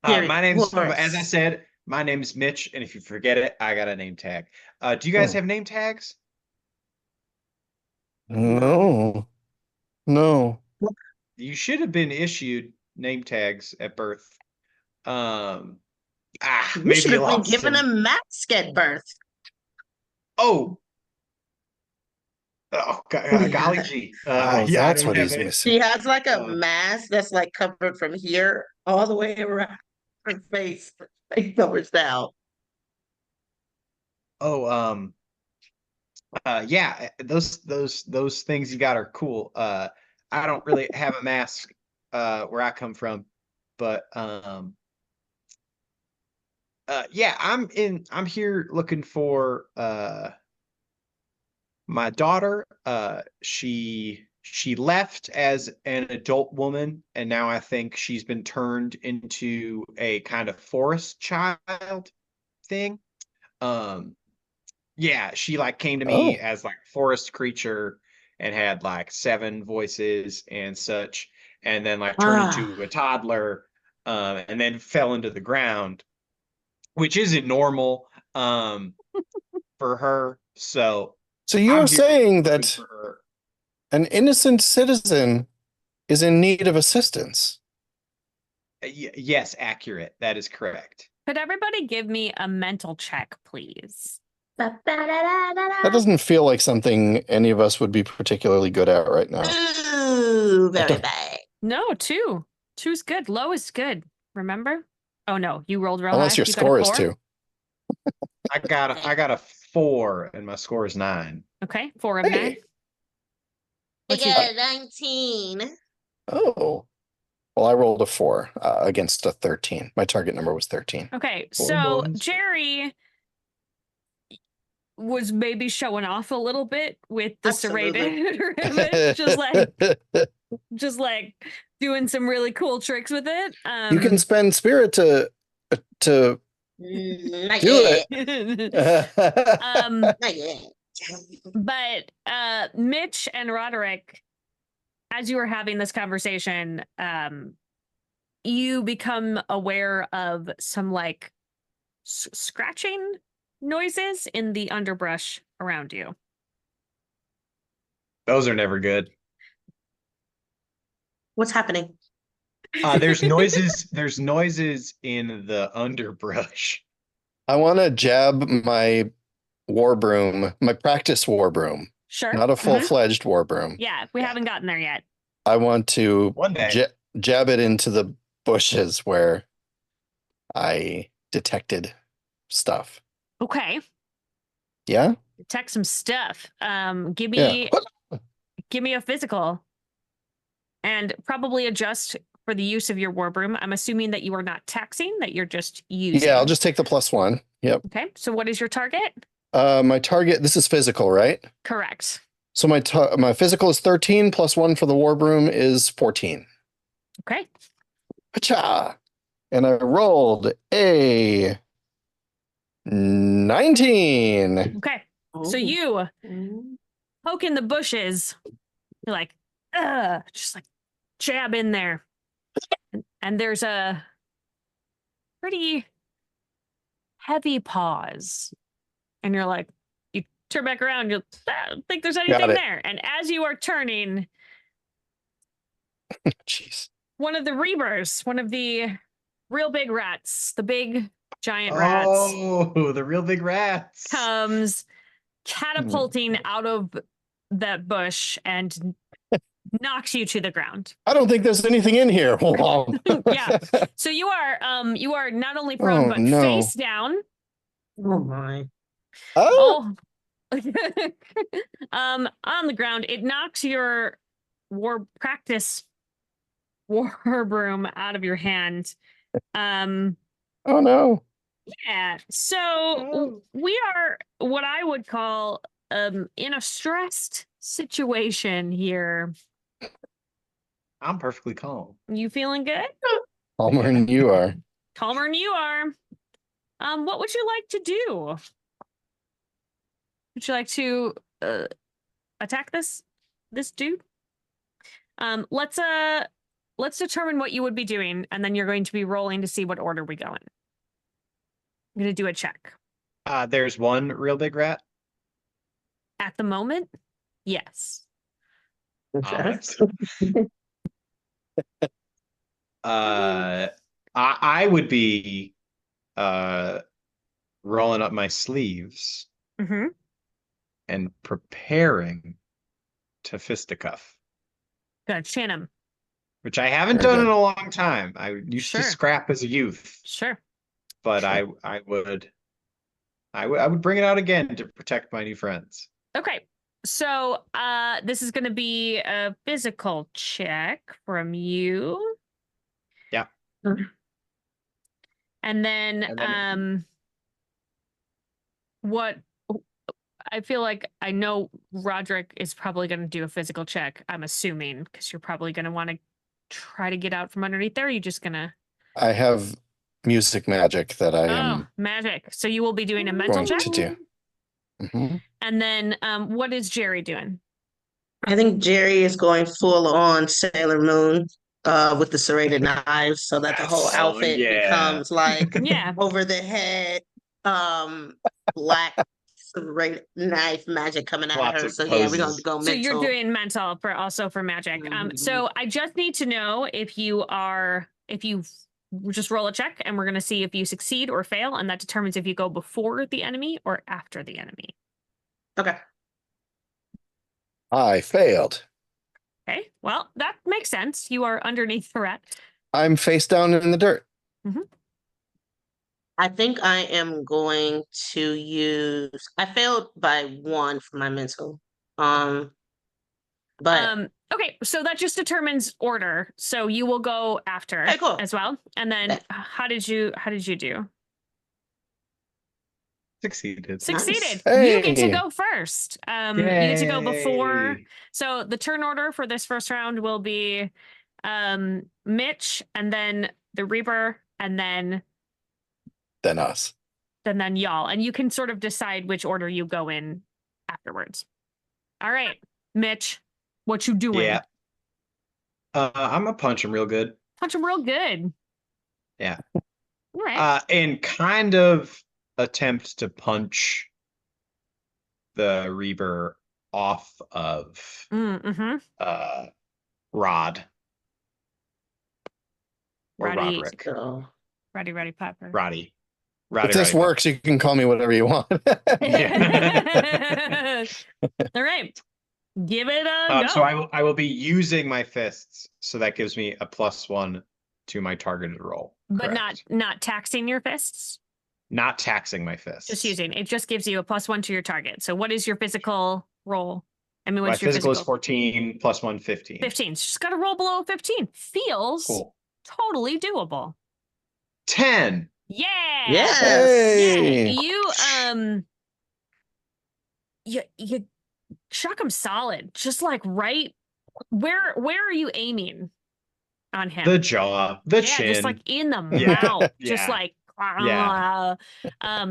My name's, as I said, my name is Mitch, and if you forget it, I got a name tag. Do you guys have name tags? No. You should have been issued name tags at birth. You maybe should have been given a mask at birth. Oh, golly gee. That's what he's missing. She has like a mask that's like covered from here all the way around her face. It covers down. Oh, yeah, those things you got are cool. I don't really have a mask where I come from, but yeah, I'm here looking for my daughter. She left as an adult woman, and now I think she's been turned into a kind of forest child thing. Yeah, she like came to me as like forest creature and had like 7 voices and such, and then like turned into a toddler, and then fell into the ground, which isn't normal for her. So you're saying that an innocent citizen is in need of assistance? Yes, accurate. That is correct. Could everybody give me a mental check, please? That doesn't feel like something any of us would be particularly good at right now. Ooh, very bad. No, 2. 2's good. Low is good. Remember? Oh no, you rolled real Unless high. your You got a score is 4? 2. I got a 4 and my score is 9. Okay, 4 of Hey. 9. I What's you got get? 19. Oh. Well, I rolled a 4 against a 13. My target number was 13. Okay, Four so bones. Jerry was maybe showing off a little bit with the Absolutely. serrated ribbon, just like doing some really cool tricks with it. You can spend spirit to Not do yet. it. Not yet. but Mitch and Roderick, as you were having this conversation, you become aware of some like scratching noises in the underbrush around you. Those are never good. What's happening? There's noises in the underbrush. I want to jab my war broom, my practice war broom, Sure. not a full-fledged war broom. Yeah, we haven't gotten there yet. I want to One day. jab it into the bushes where I detected stuff. Okay. Yeah? Detect some stuff. Give Yeah. me a physical. And probably adjust for the use of your war broom. I'm assuming that you are not taxing, that you're just using. Yeah, I'll just take the +1. Yep. Okay. So what is your target? My target, this is physical, right? Correct. So my physical is 13, +1 for the war broom is 14. Okay. Pacha! And I rolled a 19. Okay. So you poke in the bushes. You're like, just like jab in there. And there's a pretty heavy pause. And you're like, you turn back around, you don't think there's anything there. And as you are turning, Jeez. one of the reavers, one of the real big rats, the big giant rats, Oh, the real big rats. comes catapulting out of that bush and knocks you to the ground. I don't think there's anything in here. Yeah. So you are not only prone, but face down. Oh my. Oh. On the ground. It knocks your practice war broom out of your hand. Oh no. Yeah. So we are what I would call in a stressed situation here. I'm perfectly calm. You feeling good? Calmer than you are. Calmer than you are. What would you like to do? Would you like to attack this dude? Let's determine what you would be doing, and then you're going to be rolling to see what order we go in. I'm gonna do a check. There's one real big rat. At the moment, yes. I would be rolling up my sleeves and preparing to fisticuff. Good, Shannon. Which I haven't done in a long time. I used to scrap as a youth. Sure. But I would bring it out again to protect my new friends. Okay. So this is gonna be a physical check from you. Yeah. And then what I feel like I know Roderick is probably going to do a physical check, I'm assuming, because you're probably going to want to try to get out from underneath there. Or are you just going to... I have music magic that I am... magic. So you will be doing a mental check? To do. And then what is Jerry doing? I think Jerry is going full on Sailor Moon with the serrated knives so that the whole outfit becomes like over the head black serrated knife magic coming at her. So yeah, we're going to go mental. So you're doing mental for magic. So I just need to know if you we'll just roll a check, and we're going to see if you succeed or fail, and that determines if you go before the enemy or after the enemy. Okay. I failed. Okay, well, that makes sense. You are underneath the rat. I'm face down in the dirt. I think I am going to use. I failed by 1 for my mental. But Okay, so that just determines order. So you will go after Okay, cool. as well. And then how did you do? Succeeded. Succeeded. Nice. You get to Hey. go first. You get to go before. Yay. So the turn order for this first round will be Mitch, and then the Reaper, and then Us. y'all. And you can sort of decide which order you go in afterwards. All right, Mitch, what you doing? Yeah. I'm gonna punch him real good. Punch him real good. Yeah. All right. And kind of attempt to punch the Reaper off of Rod. Or Roddy. Roderick. so Roddy Piper. Roddy. If this works, you can call me whatever you want. Yeah. All right. Give it a go. So I will be using my fists, so that gives me a +1 to my targeted roll. But Correct. not taxing your fists. Not taxing my fists. Just using. It just gives you a +1 to your target. So what is your physical roll? I mean, My what's your physical is 14 +1, 15. 15. So just got to roll below 15. Feels Cool. totally doable. 10. Yeah. Yes. Hey. Yeah. You shock him solid. Just like right. Where are you aiming on him? The jaw, the chin. Just like in the Yeah. mouth. Just Yeah. like Yeah.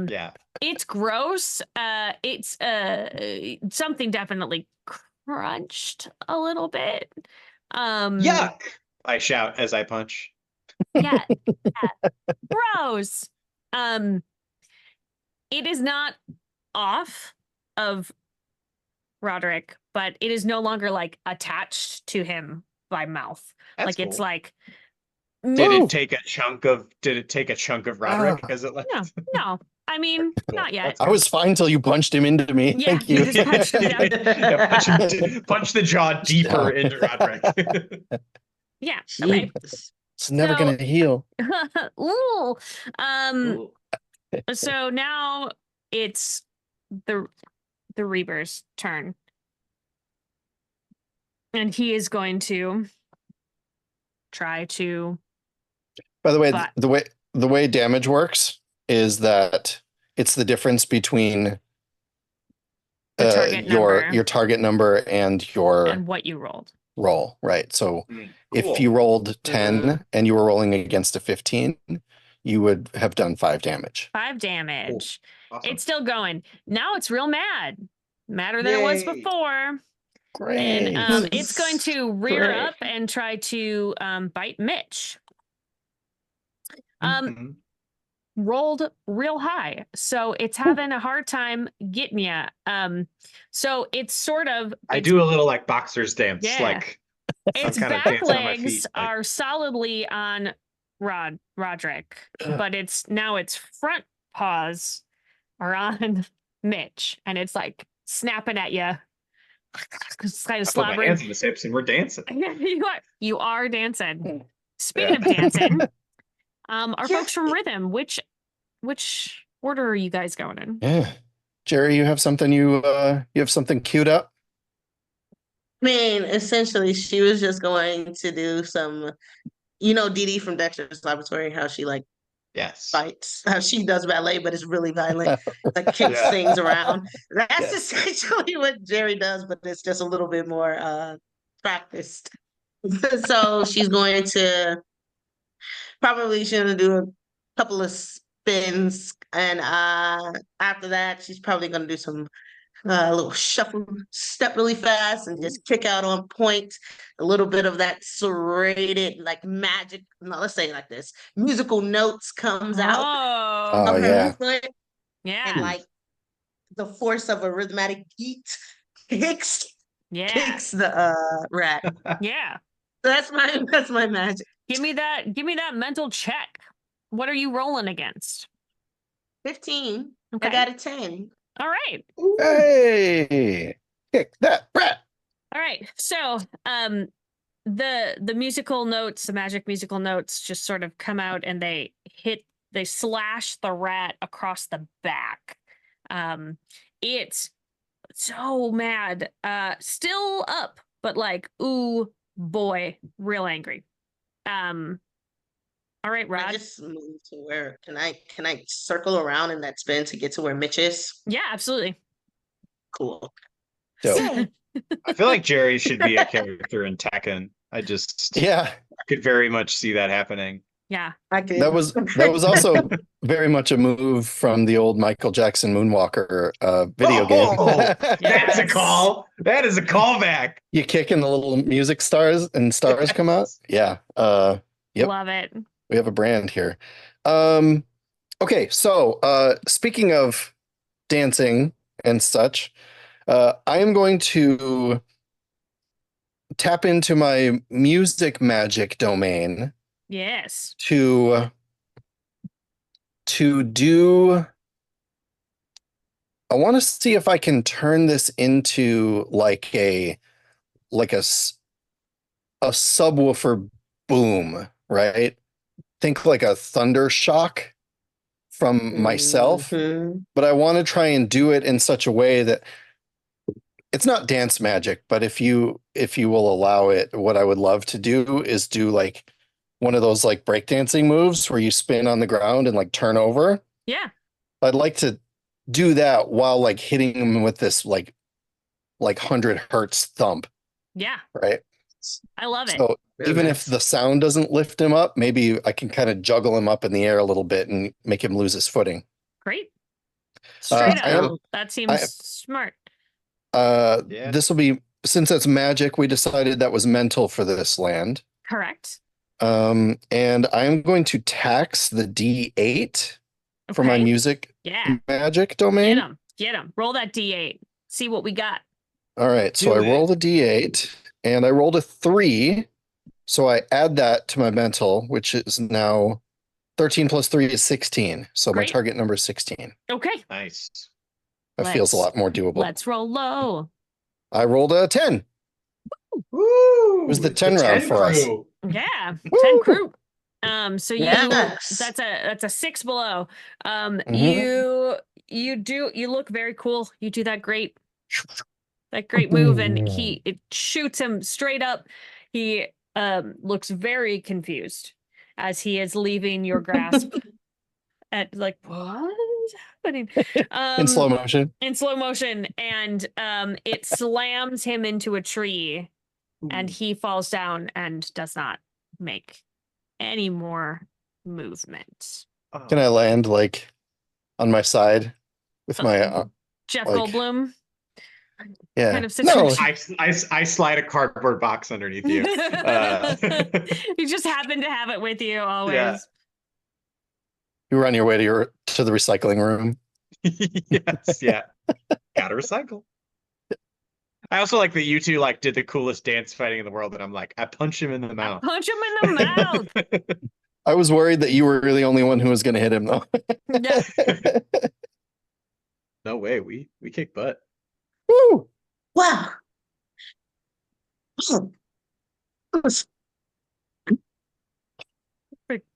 yeah. It's gross. It's something definitely crunched a little bit. Yuck! I shout as I punch. Yeah. Gross. It is not off of Roderick, but it is no longer like attached to him by mouth. That's like it's cool. like Did it take a chunk of Roderick as it left? No. I mean, Cool. not yet. I was fine till you punched him into me. Yeah, Thank you. you just punched him down. Yeah, punch the jaw deeper into Roderick. Yeah. Okay. It's never So- gonna heal. Ooh. Cool. So now it's the Reaper's turn. And he is going to try to By the way, But- the way damage works is that it's the difference between The target number. your target number and your and what you rolled. roll, right? So Cool. if you rolled 10 and you were rolling against a 15, you would have done 5 damage. 5 damage. Awesome. It's still going. Now it's real mad. Madder than it was Yay. before. Great. And it's going to rear Great. up and try to bite Mitch. Mhm. Rolled real high, so it's having a hard time getting you. So it's sort of I do a little like boxer's dance, Yeah. like its I'm kinda back dancing on my legs feet, like- are solidly on Roderick, but it's front paws are on Mitch, and it's like snapping at you. It's kind of I put my slobbering. hands in the hips and we're dancing. You are dancing. Speaking of dancing, our folks from Rhythm, which order are you guys going in? Yeah. Jerry, you have something you have something queued up? I mean, essentially, she was just going to do some, Dee Dee from Dexter's Laboratory, how she like Yes. fights, how she does ballet, but it's really violent, like kicks Yeah. things around. That's Yeah. essentially what Jerry does, but it's just a little bit more practiced. So she's going to do a couple of spins, and after that, she's probably going to do some little shuffle step really fast and just kick out on point. A little bit of that serrated like magic, no, let's say it like this, musical notes comes out Oh, Oh, of her yeah. movement, yeah, and like the force of a rhythmic beat kicks yeah, the rat. yeah. That's my magic. Give me that mental check. What are you rolling against? 15. Okay. I got a 10. All right. Ooh. Hey, kick that brat. All right. So, the musical notes, the magic musical notes just sort of come out and they slash the rat across the back. It's so mad. Still up, but like, ooh boy, real angry. All right, I Rod. just moved to where can I circle around in that spin to get to where Mitch is? Yeah, absolutely. Cool. Dope. Yay. I feel like Jerry should be a character in Tekken. I Yeah, could very much see that happening. Yeah. I could. that was also very much a move from the old Michael Jackson Moonwalker video game. That's a Yes. call. That is a callback. You kick and the little music stars come out. Yeah. Yep. Love it. We have a brand here. Okay, so speaking of dancing and such, I am going to tap into my music magic domain Yes. to do. I want to see if I can turn this into like a subwoofer boom, right? Think like a thunder shock from myself, Mhm. but I want to try and do it in such a way that it's not dance magic, but if you will allow it, what I would love to do is do like one of those like breakdancing moves where you spin on the ground and like turn over. Yeah. I'd like to do that while like hitting him with this like 100 hertz thump, Yeah. right? I love it. So Very even nice. if the sound doesn't lift him up, maybe I can kind of juggle him up in the air a little bit and make him lose his footing. Great. Straight I up. am- That seems smart. Yeah. This will be, since it's magic, we decided that was mental for this land. Correct. And I'm going to tax the D8 for my Okay. music Yeah. magic Get domain. him. Get him. Roll that D8. See what we got. All right, so Do I roll it. the D8 and I rolled a 3. So I add that to my mental, which is now 13 plus 3 is 16. So my Great. target number is 16. Okay. Nice. That feels a lot more doable. Let's roll low. I rolled a 10. Woo! It was the 10 round for us. crew. Yeah. Woo! 10 crew. So Yes. that's a 6 below. Mhm. You look very cool. You do that great move, and it shoots him straight up. He looks very confused as he is leaving your grasp at like, what is happening? In slow motion. In slow motion, and it slams him into a tree, and he falls down and does not make any more movement. Oh. Can I land like on my side with my Jeff like- Goldblum yeah. kind of No, situation. I slide a cardboard box underneath you. You just happen to have it with you always. Yeah. you were on your way to the recycling room. Yes, yeah. Gotta recycle. I also like that you two like did the coolest dance fighting in the world, and I'm like, I punch him in the mouth. Punch him in the mouth. I was worried that you were the only one who was going to hit him though. Yeah. No way, we kick butt. Woo! Wow.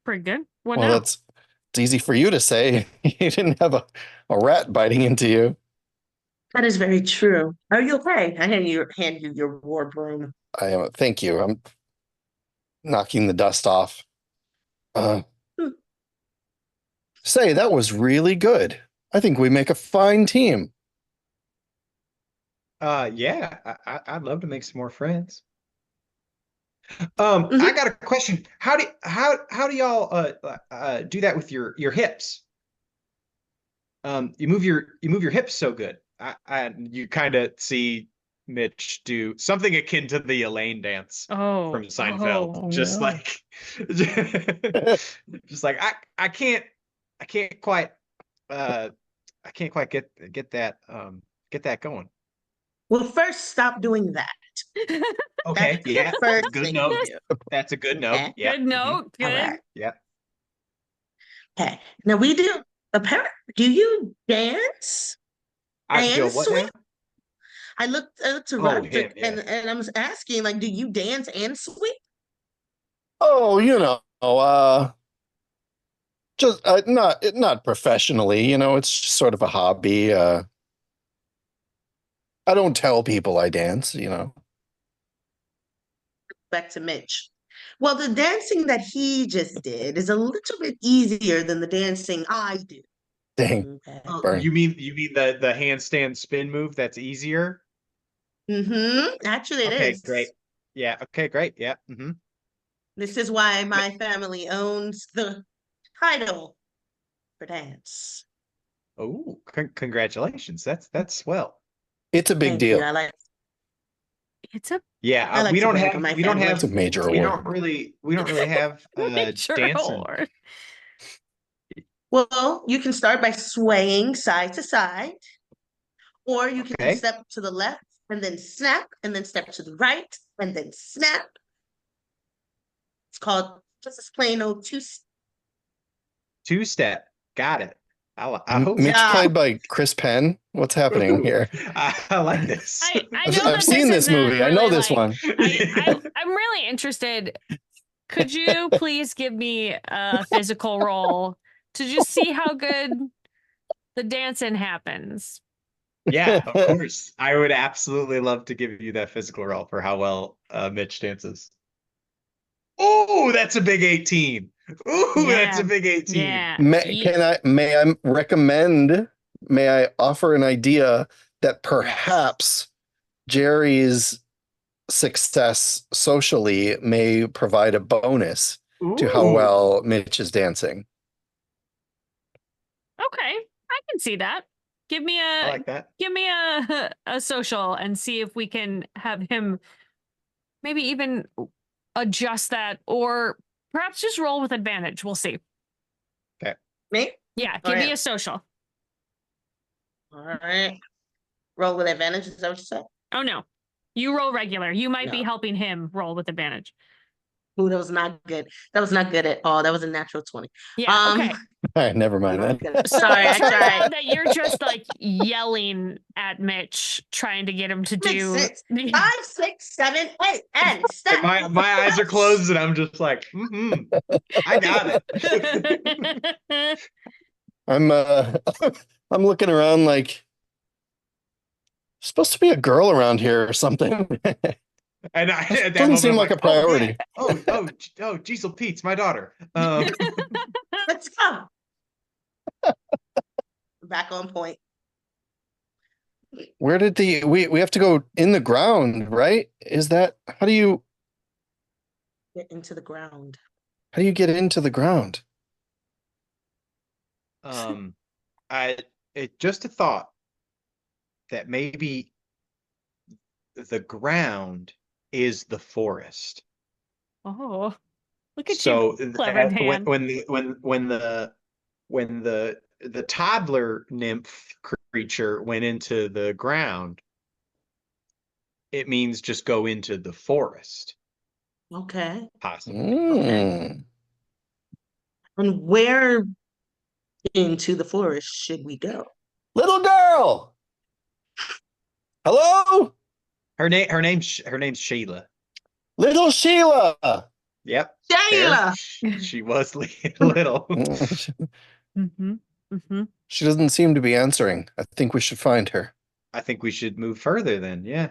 Pretty good. What Well, now? it's easy for you to say. You didn't have a rat biting into you. That is very true. Are you okay? I hand you your war broom. I am. Thank you. I'm knocking the dust off. Say, that was really good. I think we make a fine team. Yeah, I'd love to make some more friends. I got a question. How do y'all do that with your hips? You move your hips so good. You kind of see Mitch do something akin to the Elaine dance from Seinfeld. Just yeah. like, just like I can't quite get that going. Well, first, stop doing that. Okay, That's the yeah, first good thing note. you do. That's a good note. Okay. Yeah. Good note. All Good. right. Yeah. Okay. Now we do. Apparently, do you dance I and do what swim? now? I looked to Oh, Roderick him, yeah. and I was asking, like, do you dance and swim? Oh, just not professionally, it's just sort of a hobby. I don't tell people I dance. Back to Mitch. Well, the dancing that he just did is a little bit easier than the dancing I do. Dang, Okay. Oh, burn. you mean the handstand spin move? That's easier. Actually, it Okay, is. great. Yeah. Okay, great. Yeah. This is why my family owns the title for dance. Oh, congratulations. That's swell. It's a big Thank you. deal. It's a Yeah, I like we to don't brag have on my we don't family. It's a have major we award. don't really have picture dancing. or Well, you can start by swaying side to side, or you can Okay. step to the left and then snap, and then step to the right and then snap. It's called just a plain old two. Two-step. Got it. I hope Mitch Yeah. played by Chris Penn. What's happening Ooh, here? I like this. I know I've that seen this isn't movie. I know really, this like, one. I'm really interested. Could you please give me a physical roll to just see how good the dancing happens? Yeah, of course. I would absolutely love to give you that physical roll for how well Mitch dances. Oh, that's a big 18. Ooh, that's a Yeah. big 18. Yeah. May I offer an idea that perhaps Jerry's success socially may provide a bonus to how Ooh. well Mitch is dancing? Okay, I can see that. Give me I like that. a social and see if we can have him maybe even adjust that, or perhaps just roll with advantage. We'll see. Me? Yeah, All give me right. a social. All right. Roll with advantage, is that what you said? Oh no, you roll regular. You might be No. helping him roll with advantage. Ooh, that was not good. That was not good at all. That was a natural 20. Yeah. Okay. All right, never mind Not that. good. So Sorry, it I turns tried. out that you're just like yelling at Mitch, trying to get him to Makes do. sense. 5, 6, 7, 8, and step. And my eyes are closed and I'm just like, I got it. I'm I'm looking around like supposed to be a girl around here or something. And at that Doesn't moment, seem I'm like a "Oh, priority. yeah. Oh, Diesel Pete's my daughter. Let's go. Back on point. Where did we have to go in the ground, right? Is that how do you Get into the ground. get into the ground? Just a thought that maybe the ground is the forest. Oh, look at So you, clever hand. when the toddler nymph creature went into the ground, it means just go into the forest, Okay. possibly. Mm. And where into the forest should we go? Little girl. Hello? Her name's Sheila. Little Sheila. Yep. Sheila. She was little. Mm-hmm. Mm-hmm. She doesn't seem to be answering. I think we should find her. I think we should move further then. Yeah.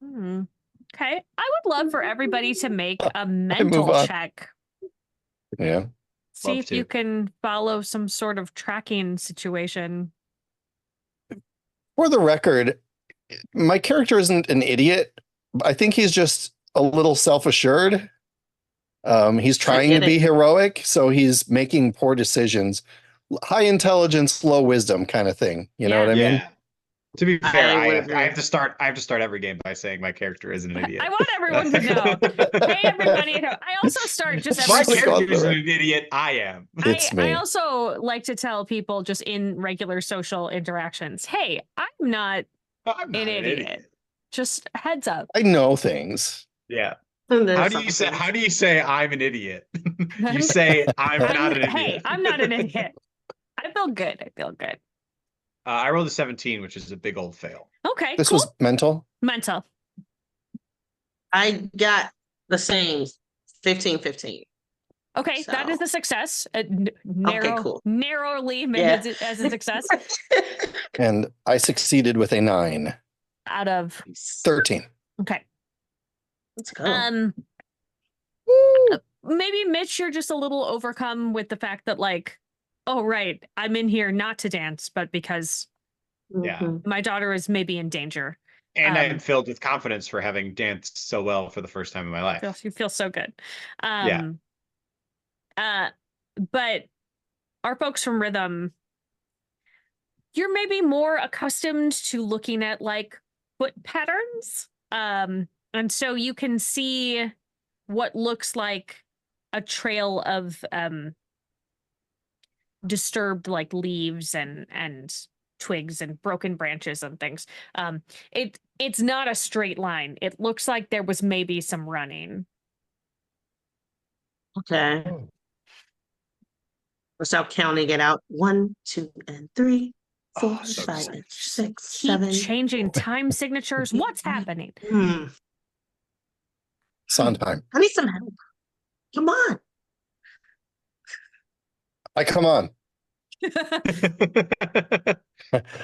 Okay. I would love for everybody to make a move mental on. check. Yeah. See Love if to. you can follow some sort of tracking situation. For the record, my character isn't an idiot. I think he's just a little self-assured. He's trying to be heroic, so he's making poor decisions. High intelligence, low wisdom kind of thing. You know what I mean? To be fair, I I would have, agree. I have to start. I have to start every game by saying my character isn't an idiot. I want everyone to know. Hey, everybody at home. I also start just It's My every like on character the isn't right. an idiot. I am. It's me. I also like to tell people just in regular social interactions, hey, I'm not I'm not an an idiot. Just a heads up. I know things. Yeah. And there's How do you say? something. How do you say I'm an idiot? You say I'm not an Hey, idiot. I'm not an idiot. I feel good. I feel good. I rolled a 17, which is a big old fail. Okay, This cool. was mental. Mental. I got the same 15-15. Okay, that is So- a success. Cool. Narrowly made Yeah. it as a success And I succeeded with a 9. out of 13. okay. Let's go. Maybe Mitch, you're just a little overcome with the fact that like, oh right, I'm in here not to dance, but because Yeah. Mhm. my daughter is maybe in danger. And I'm filled with confidence for having danced so well for the first time in my life. You feel so good. Yeah. But our folks from Rhythm, you're maybe more accustomed to looking at like foot patterns. And so you can see what looks like a trail of disturbed like leaves and twigs and broken branches and things. It's not a straight line. It looks like there was maybe some running. Okay. We'll start counting it out. 1, 2, and 3, 4, Oh, so 5, excited. and 6, Keep 7. changing time signatures. What's happening? Sondheim. I need some help. Come on. Come on. I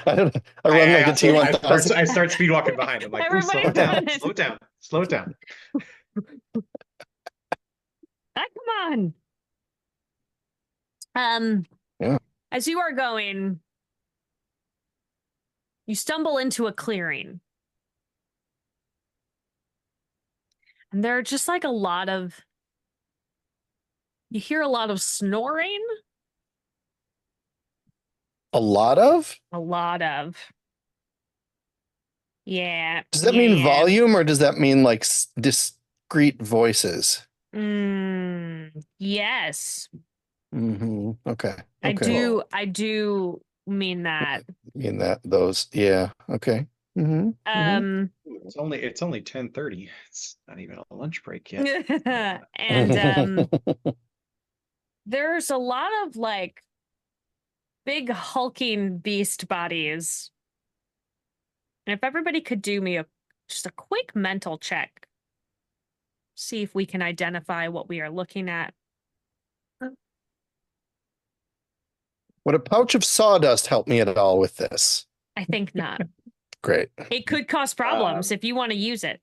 don't know. I run like a I T1000. start speed walking behind. I'm like, "Ooh, slow Everybody it down, doing it. slow it down, slow it down. Come on. Yeah. As you are going, you stumble into a clearing. And there are just like you hear a lot of snoring. A lot of? A lot of. Yeah. Does that mean yeah. volume or does that mean like discrete voices? Yes. Okay. I Okay. I do mean that. In those. Yeah. Okay. It's only 10:30. It's not even a lunch break yet. And there's a lot of like big hulking beast bodies. And if everybody could do me just a quick mental check, see if we can identify what we are looking at. Would a pouch of sawdust help me at all with this? I think not. Great. It could cause problems if you want to use it.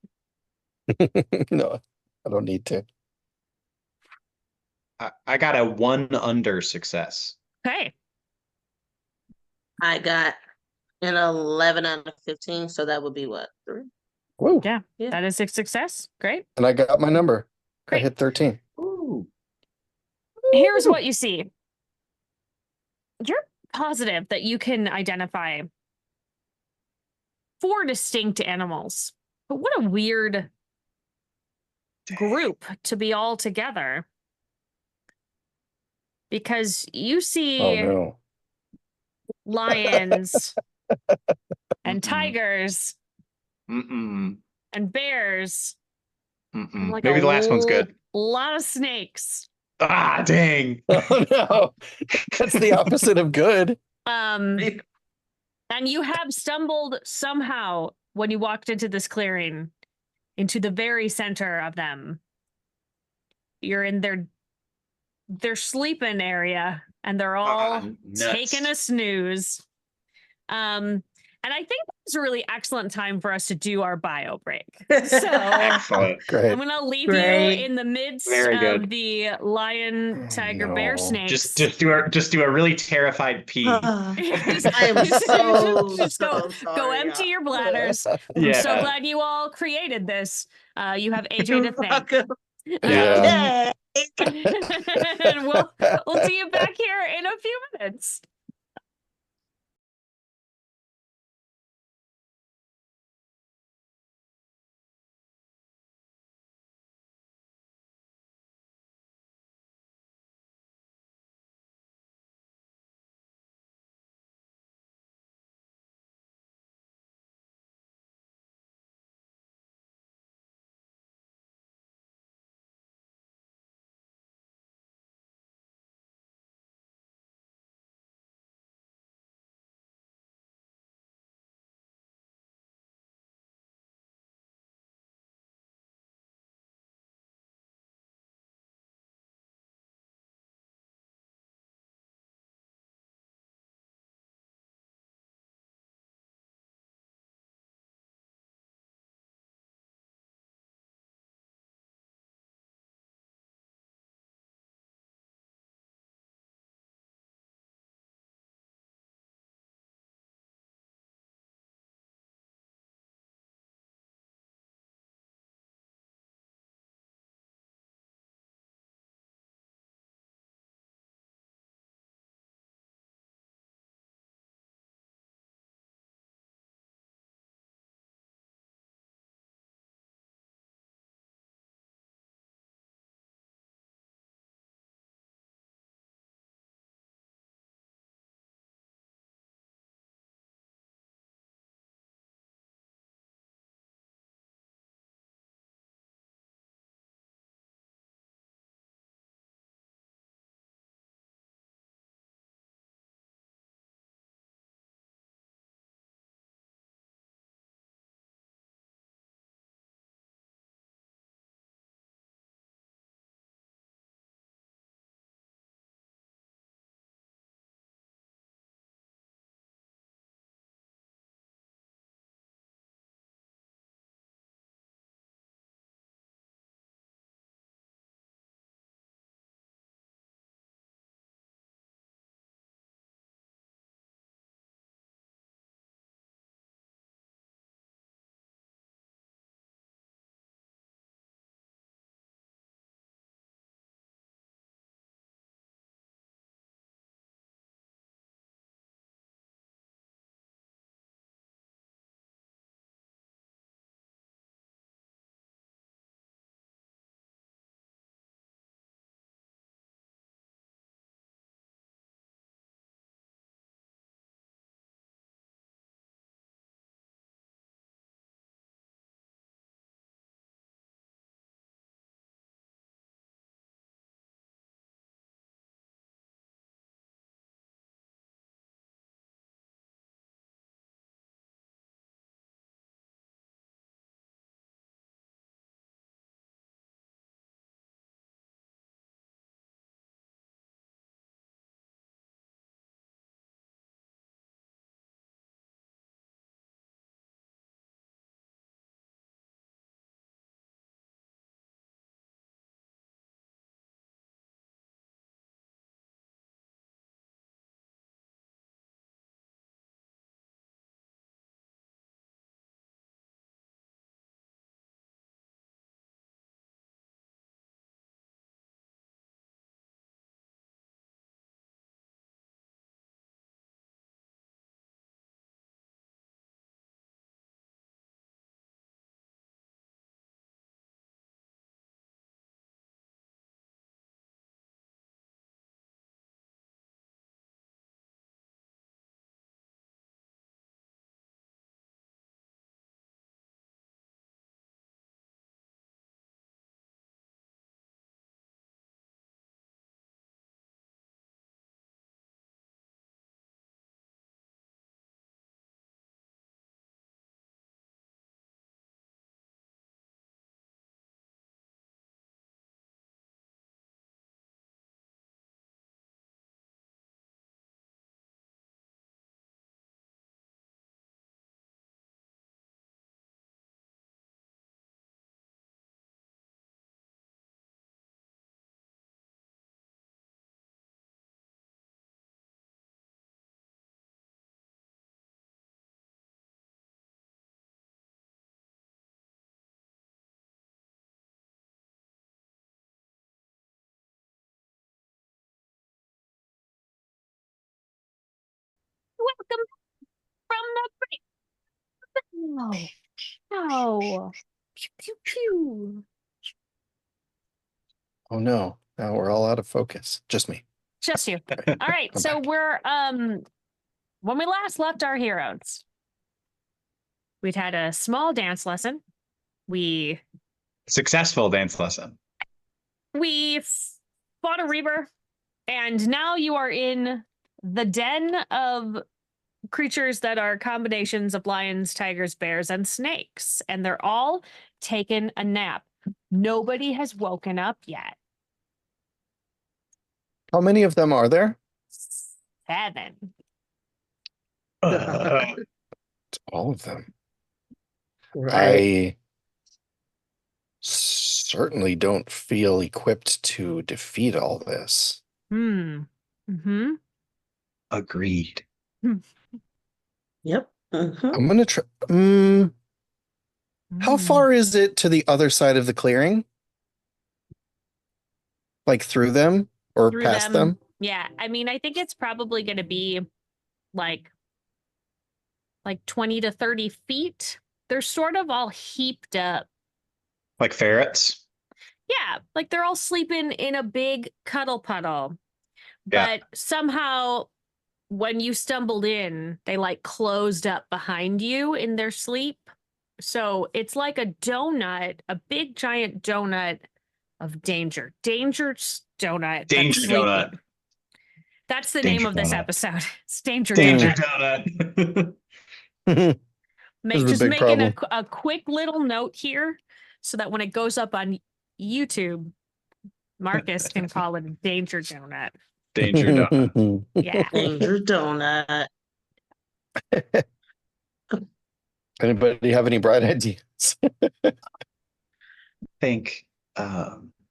No, I don't need to. I got a 1 under success. Okay. I got an 11 out of 15, so that would be what? 3? Whoa. Yeah, Yeah. that is a success. Great. And I got my number. Great. I hit 13. Ooh. Here's what you see. You're positive that you can identify 4 distinct animals. But what a weird group to be all together. Because you see Oh no. lions and tigers Mm-mm. and bears. And Mm-mm. like Maybe the last one's good. A lot of snakes. Ah, dang. Oh no. That's the opposite of good. And you have stumbled somehow when you walked into this clearing into the very center of them. You're in their sleeping area and they're all nuts. taking a snooze. And I think it's a really excellent time for us to do our bio break. So Excellent. Great. I'm gonna leave Great. you in the midst Very good. of the lion, tiger, bear, no. snakes. Just do a really terrified pee. I am so, Just so go sorry. empty y'all. your bladders. I'm so glad you all created this. You have AJ to You're thank. welcome. Yeah. And we'll see you back here in a few minutes. go. Pew, pew, pew. Oh no, now we're all out of focus. Just me. Just you. All right, I'm so back. we're when we last left our heroes, we'd had a small dance lesson. We Successful dance lesson. fought a reaver, and now you are in the den of creatures that are combinations of lions, tigers, bears, and snakes, and they're all taking a nap. Nobody has woken up yet. How many of them are there? 7. All of them. Right. I certainly don't feel equipped to defeat all this. Mm-hmm. Agreed. Yep. Mhm. I'm gonna try. How far is it to the other side of the clearing? Like through them or Through past them? them? Yeah, I mean, I think it's probably going to be like 20 to 30 feet. They're sort of all heaped up. Like ferrets. Yeah, like they're all sleeping in a big cuddle puddle. Yeah. But somehow when you stumbled in, they like closed up behind you in their sleep. So it's like a donut, a big giant donut of danger. Danger's donut. that's Danger sleeping. donut. That's the Danger name of this donut. episode. It's Danger Danger Donut. donut. This is a Just big making problem. a quick little note here so that when it goes up on YouTube, Marcus can call it a Danger Donut. Danger donut. Yeah. Danger donut. Anybody have any bright ideas? Think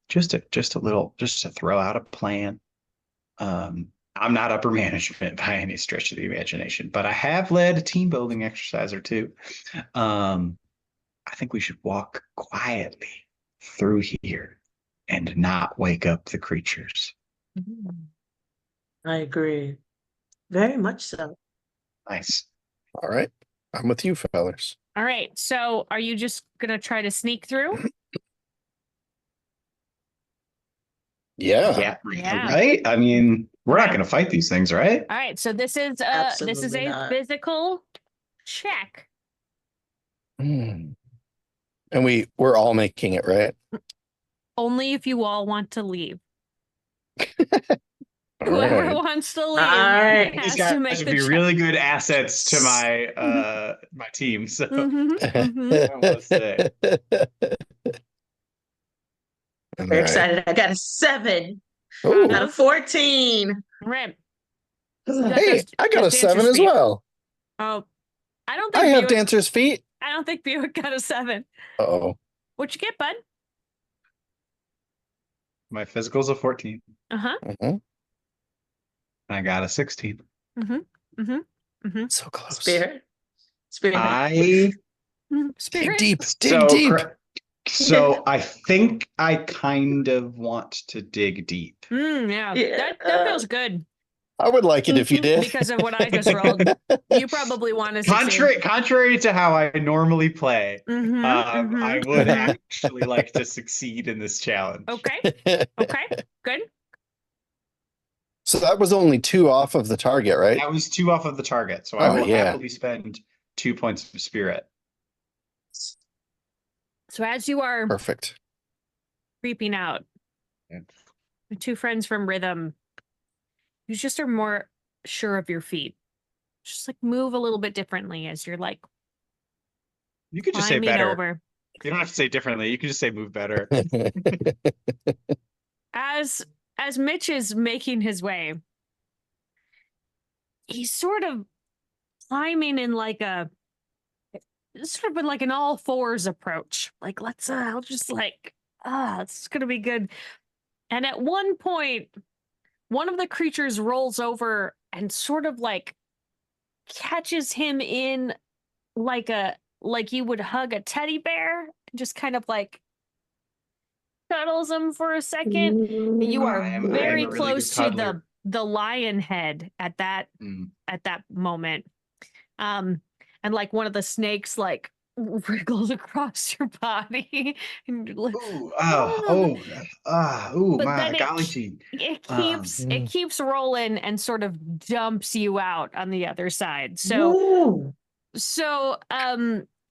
just to throw out a plan. I'm not upper management by any stretch of the imagination, but I have led a team building exercise or two. I think we should walk quietly through here and not wake up the creatures. I agree. Very much so. Nice. All right. I'm with you, fellas. All right. So are you just going to try to sneak through? Yeah. Yeah. Right? I mean, we're not going to fight these things, right? All right. So this is Absolutely a not. physical check. And we're all making it, right? Only if you all want to leave. All Whoever right. wants to leave All right. has These to guys make would the be check. really good assets to my my team. So I want to say. All Very right. excited. I got a 7 Ooh. out of 14. Right. Hey, I got a those 7 dancer's as feet. well. Oh, I don't I think have Buick, dancer's feet. I don't think Buick got a 7. Uh-oh. What'd you get, bud? My physical's a 14. Uh-huh. Mhm. I got a 16. So close. Spirit. I Spirit. Dig deep. Dig so deep. so I think I kind of want to dig deep. Yeah. Yeah. That feels good I would like it if you did. because of what I just rolled. You probably want to succeed. Contrary to how I normally play, Mhm, I mhm, would mhm. actually like to succeed in this challenge. Okay. Okay. Good. So that was only 2 off of the target, right? That was 2 off of the target, so I Oh, will yeah. happily spend 2 points of spirit. So as you are Perfect. creeping out, Yeah. the 2 friends from Rhythm, you just are more sure of your feet. Just like move a little bit differently as you're like You could just say climbing better. over. You don't have to say differently. You can just say move better. As Mitch is making his way, he's sort of climbing in like a sort of in like an all fours approach. Like, let's I'll just like, it's gonna be good. And at one point, one of the creatures rolls over and sort of like catches him in like you would hug a teddy bear, just kind of like cuddles him for a second. You are I am a very really close good to cuddler. the lion head at that moment. And like one of the snakes like wriggles across your body. And you're like, Ooh, but my then golly gee. it keeps rolling and sort of dumps you out on the other side. So Woo.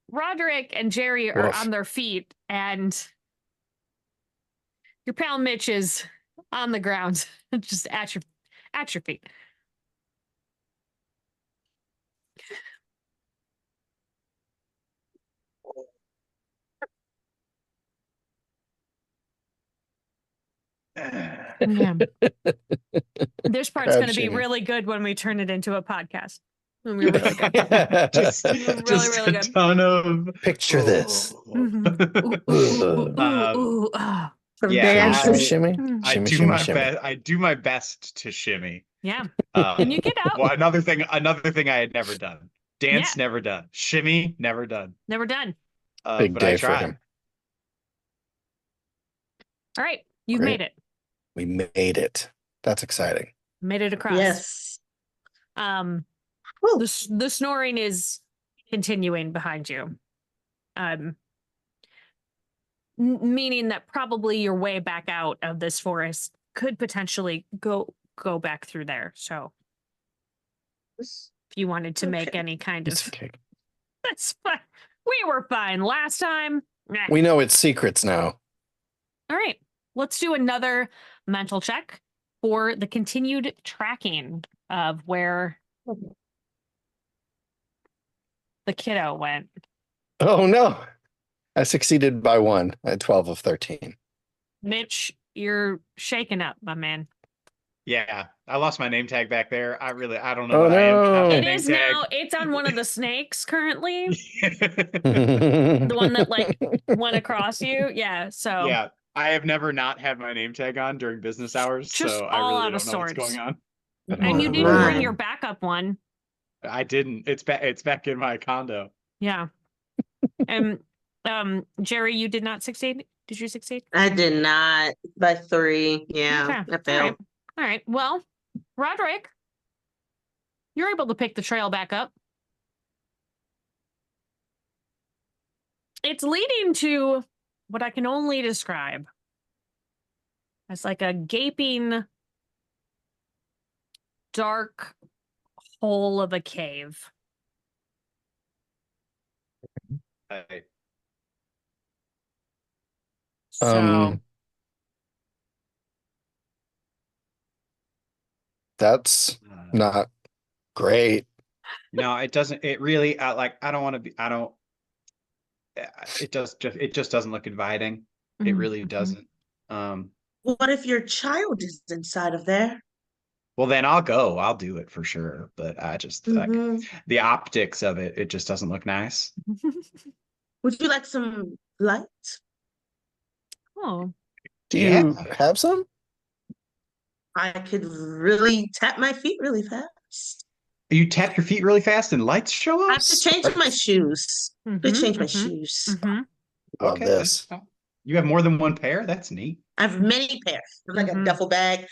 Roderick and Jerry are Woof. on their feet, and your pal Mitch is on the ground, just at your feet. Yeah. This part's Crab going to be shimmy. really good when we turn it into a podcast. It'll be really good. just really a good. ton of Picture this. Mhm. Ooh, ooh, ooh, Uh, ooh, ooh, ah. Some Yeah, dancing. shimmy, Mm. I shimmy, do shimmy, my shimmy. best. I do my best to shimmy. Yeah. And you get up. Well, another thing I had never done. Dance, Yeah. never done. Shimmy, never done. Never done. Big But day I for tried. him. All right. You've Great. made it. We made it. That's exciting. Made it across. Yes. Woo. The snoring is continuing behind you. Meaning that probably your way back out of this forest could potentially go back through there. So if you wanted to make Okay. any kind It's of okay. that's fine. We were fine last time. Nah. We know its secrets now. All right. Let's do another mental check for the continued tracking of where the kiddo went. Oh no. I succeeded by 1 at 12 of 13. Mitch, you're shaken up, my man. Yeah, I lost my name tag back there. I don't know Oh what I am without no. that It name is tag. now, it's on one of the snakes currently. The one that like went across you. Yeah. So Yeah, I have never not had my name tag on during business hours, just so I all really out of don't know what's sorts. going on. And you Oh, didn't bring my. your backup one. I didn't. It's back in my condo. Yeah. And Jerry, you did not succeed. Did you succeed? I did not by 3. Yeah, Okay. I All failed. right. All right. Well, Roderick, you're able to pick the trail back up. It's leading to what I can only describe as like a gaping, dark hole of a cave. I, So That's not great. no, it doesn't. It really, I don't want to be. I don't. It just doesn't look inviting. It really doesn't. What if your child is inside of there? Well, then I'll go. I'll do it for sure. But I just like Mhm. the optics of it. It just doesn't look nice. Would you like some light? Oh, Do Yeah. you have some? I could really tap my feet really fast. You tap your feet really fast and lights show I up. have to change my shoes. I change my mhm. shoes. Love Okay, this. You have more than one pair. That's neat. I have many pairs. I have like a Mhm. duffel bag.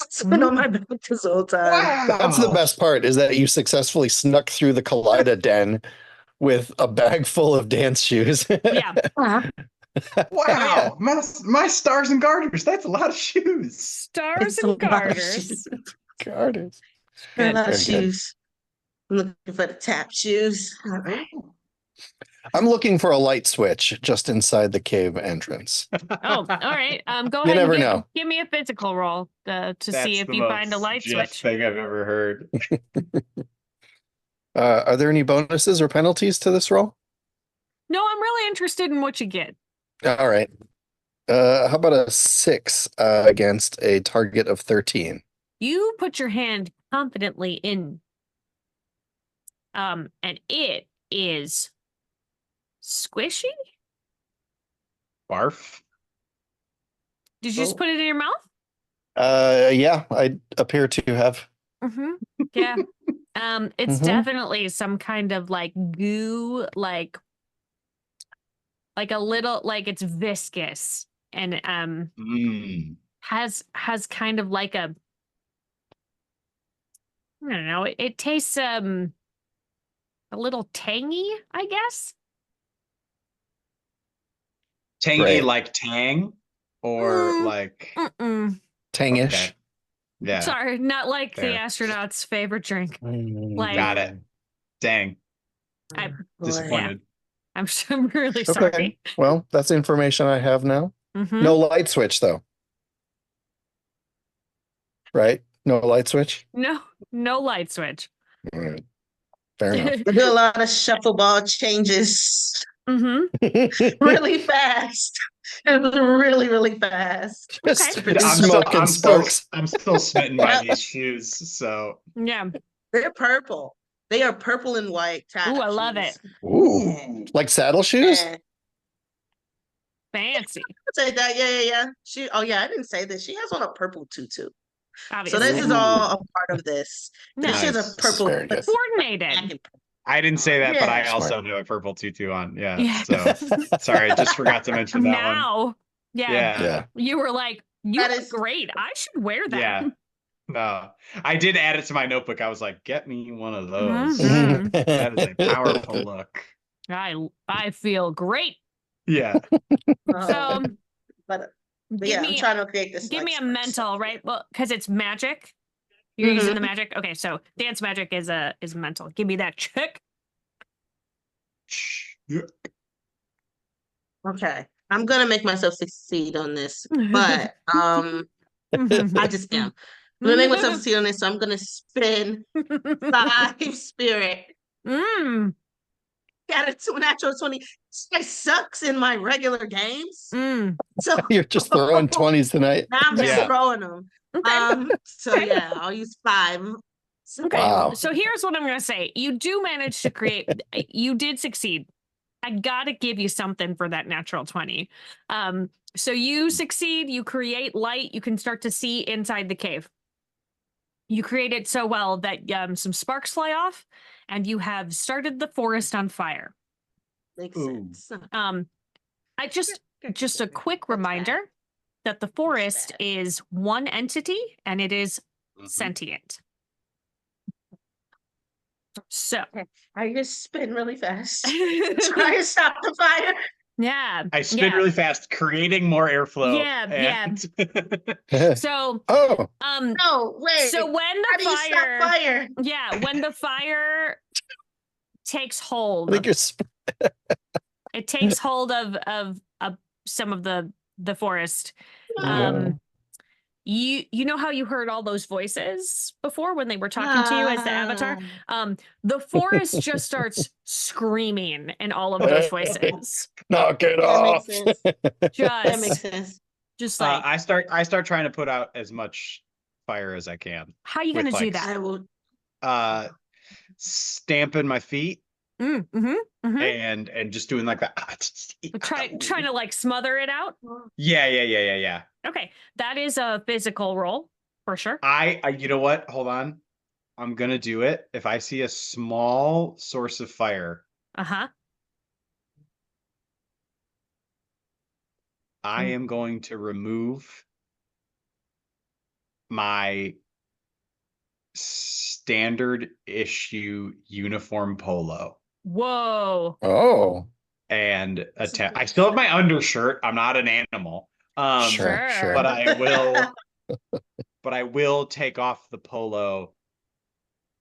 It's been on my back this whole time. That's the best part, is that you successfully snuck through the Kaleida den with a bag full of dance shoes. Yeah. Wow, my stars and garters. That's a lot of shoes. Stars It's a and lot of shoes. garters. Garters. A lot of Very good. shoes. I'm looking for the tap shoes. I'm looking for a light switch just inside the cave entrance. Oh, all right. Go You ahead never and know. give me a physical roll to see That's if the you find a most light Jeff switch. thing I've ever heard. Are there any bonuses or penalties to this roll? No, I'm really interested in what you get. All right. How about a 6 against a target of 13? You put your hand confidently in, and it is squishy. Barf. Did you just Oh. put it in your mouth? Yeah, I appear to have. Mm-hmm. Yeah. It's Mhm. definitely some kind of like goo, like a little, like it's viscous and has kind of like a, I don't know, it tastes a little tangy, I guess. Tangy Great. like Tang, or Mm, like Tangish. okay. Yeah, Sorry, not like the fair. astronaut's favorite drink. Like, Got it. Dang, I, Boy. disappointed. I'm really Okay. sorry. Well, that's the information I have now. Mhm. No light switch though. Right? No light switch. No light switch. All right. Fair enough. We do a lot of shuffle ball changes really fast. It was really, really fast. Just Okay. smoke and sparks. I'm still smitten by Yeah. these shoes. So Yeah. They're purple. They are purple and white. Ooh, I love it. Ooh, like saddle shoes? Yeah. Fancy. I'll take that. Yeah. Oh yeah, I didn't say this. She has on a purple tutu. So Obviously. this is all a part of this. No. She has Nice. a purple. Very good. Coordinated. I didn't say that, but I Yeah. also Smart. do a purple tutu on. Yeah. Yeah. So sorry, just forgot to mention that one. Now. Yeah. Yeah. You were like, you That look is- great. I should wear that. Yeah. No, I did add it to my notebook. I was like, get me one of those. Mhm. That is a powerful look. I feel great. Yeah. So but give yeah, I'm me trying to create this. give me like, a mental, right? Well, because it's magic. You're using the Mhm. magic. Okay, so dance magic is mental. Give me that check. Yeah. Okay, I'm gonna make myself succeed on this, but I just am. I'm gonna make myself succeed on this, so I'm gonna spin 5 spirit. Got a natural 20. It sucks in my regular games, so You're just throwing 20s tonight. now I'm just Yeah. throwing them. Okay. So yeah, I'll use 5. Okay. Wow. So here's what I'm gonna say. You do manage to create. You did succeed. I gotta give you something for that natural 20. So you succeed. You create light. You can start to see inside the cave. You create it so well that some sparks fly off, and you have started the forest on fire. Makes Ooh. sense. I just a quick reminder that the forest is one entity and it is sentient. So I just spin really fast. Try to stop the fire. yeah, I spin really fast, creating more airflow. Yeah. Yeah. So Oh, No, wait. so when How do the you stop fire? yeah, when the fire takes hold, I think you're it takes hold of some of the forest. You know how you heard all those voices before when they were talking to you as the avatar? The forest just starts screaming in all of those voices. knock it That off. makes sense. That makes Just sense. like I start trying to put out as much fire as I can. how you with, gonna do like, that? I will. Stamping my feet and just doing like that. Trying to like smother it out. Yeah. Okay, that is a physical roll for sure. I you know what? Hold on. I'm gonna do it. If I see a small source of fire, I am going to remove my standard issue uniform polo Whoa. Oh, and attempt. I still have my undershirt. I'm not an animal. sure. But I will take off the polo,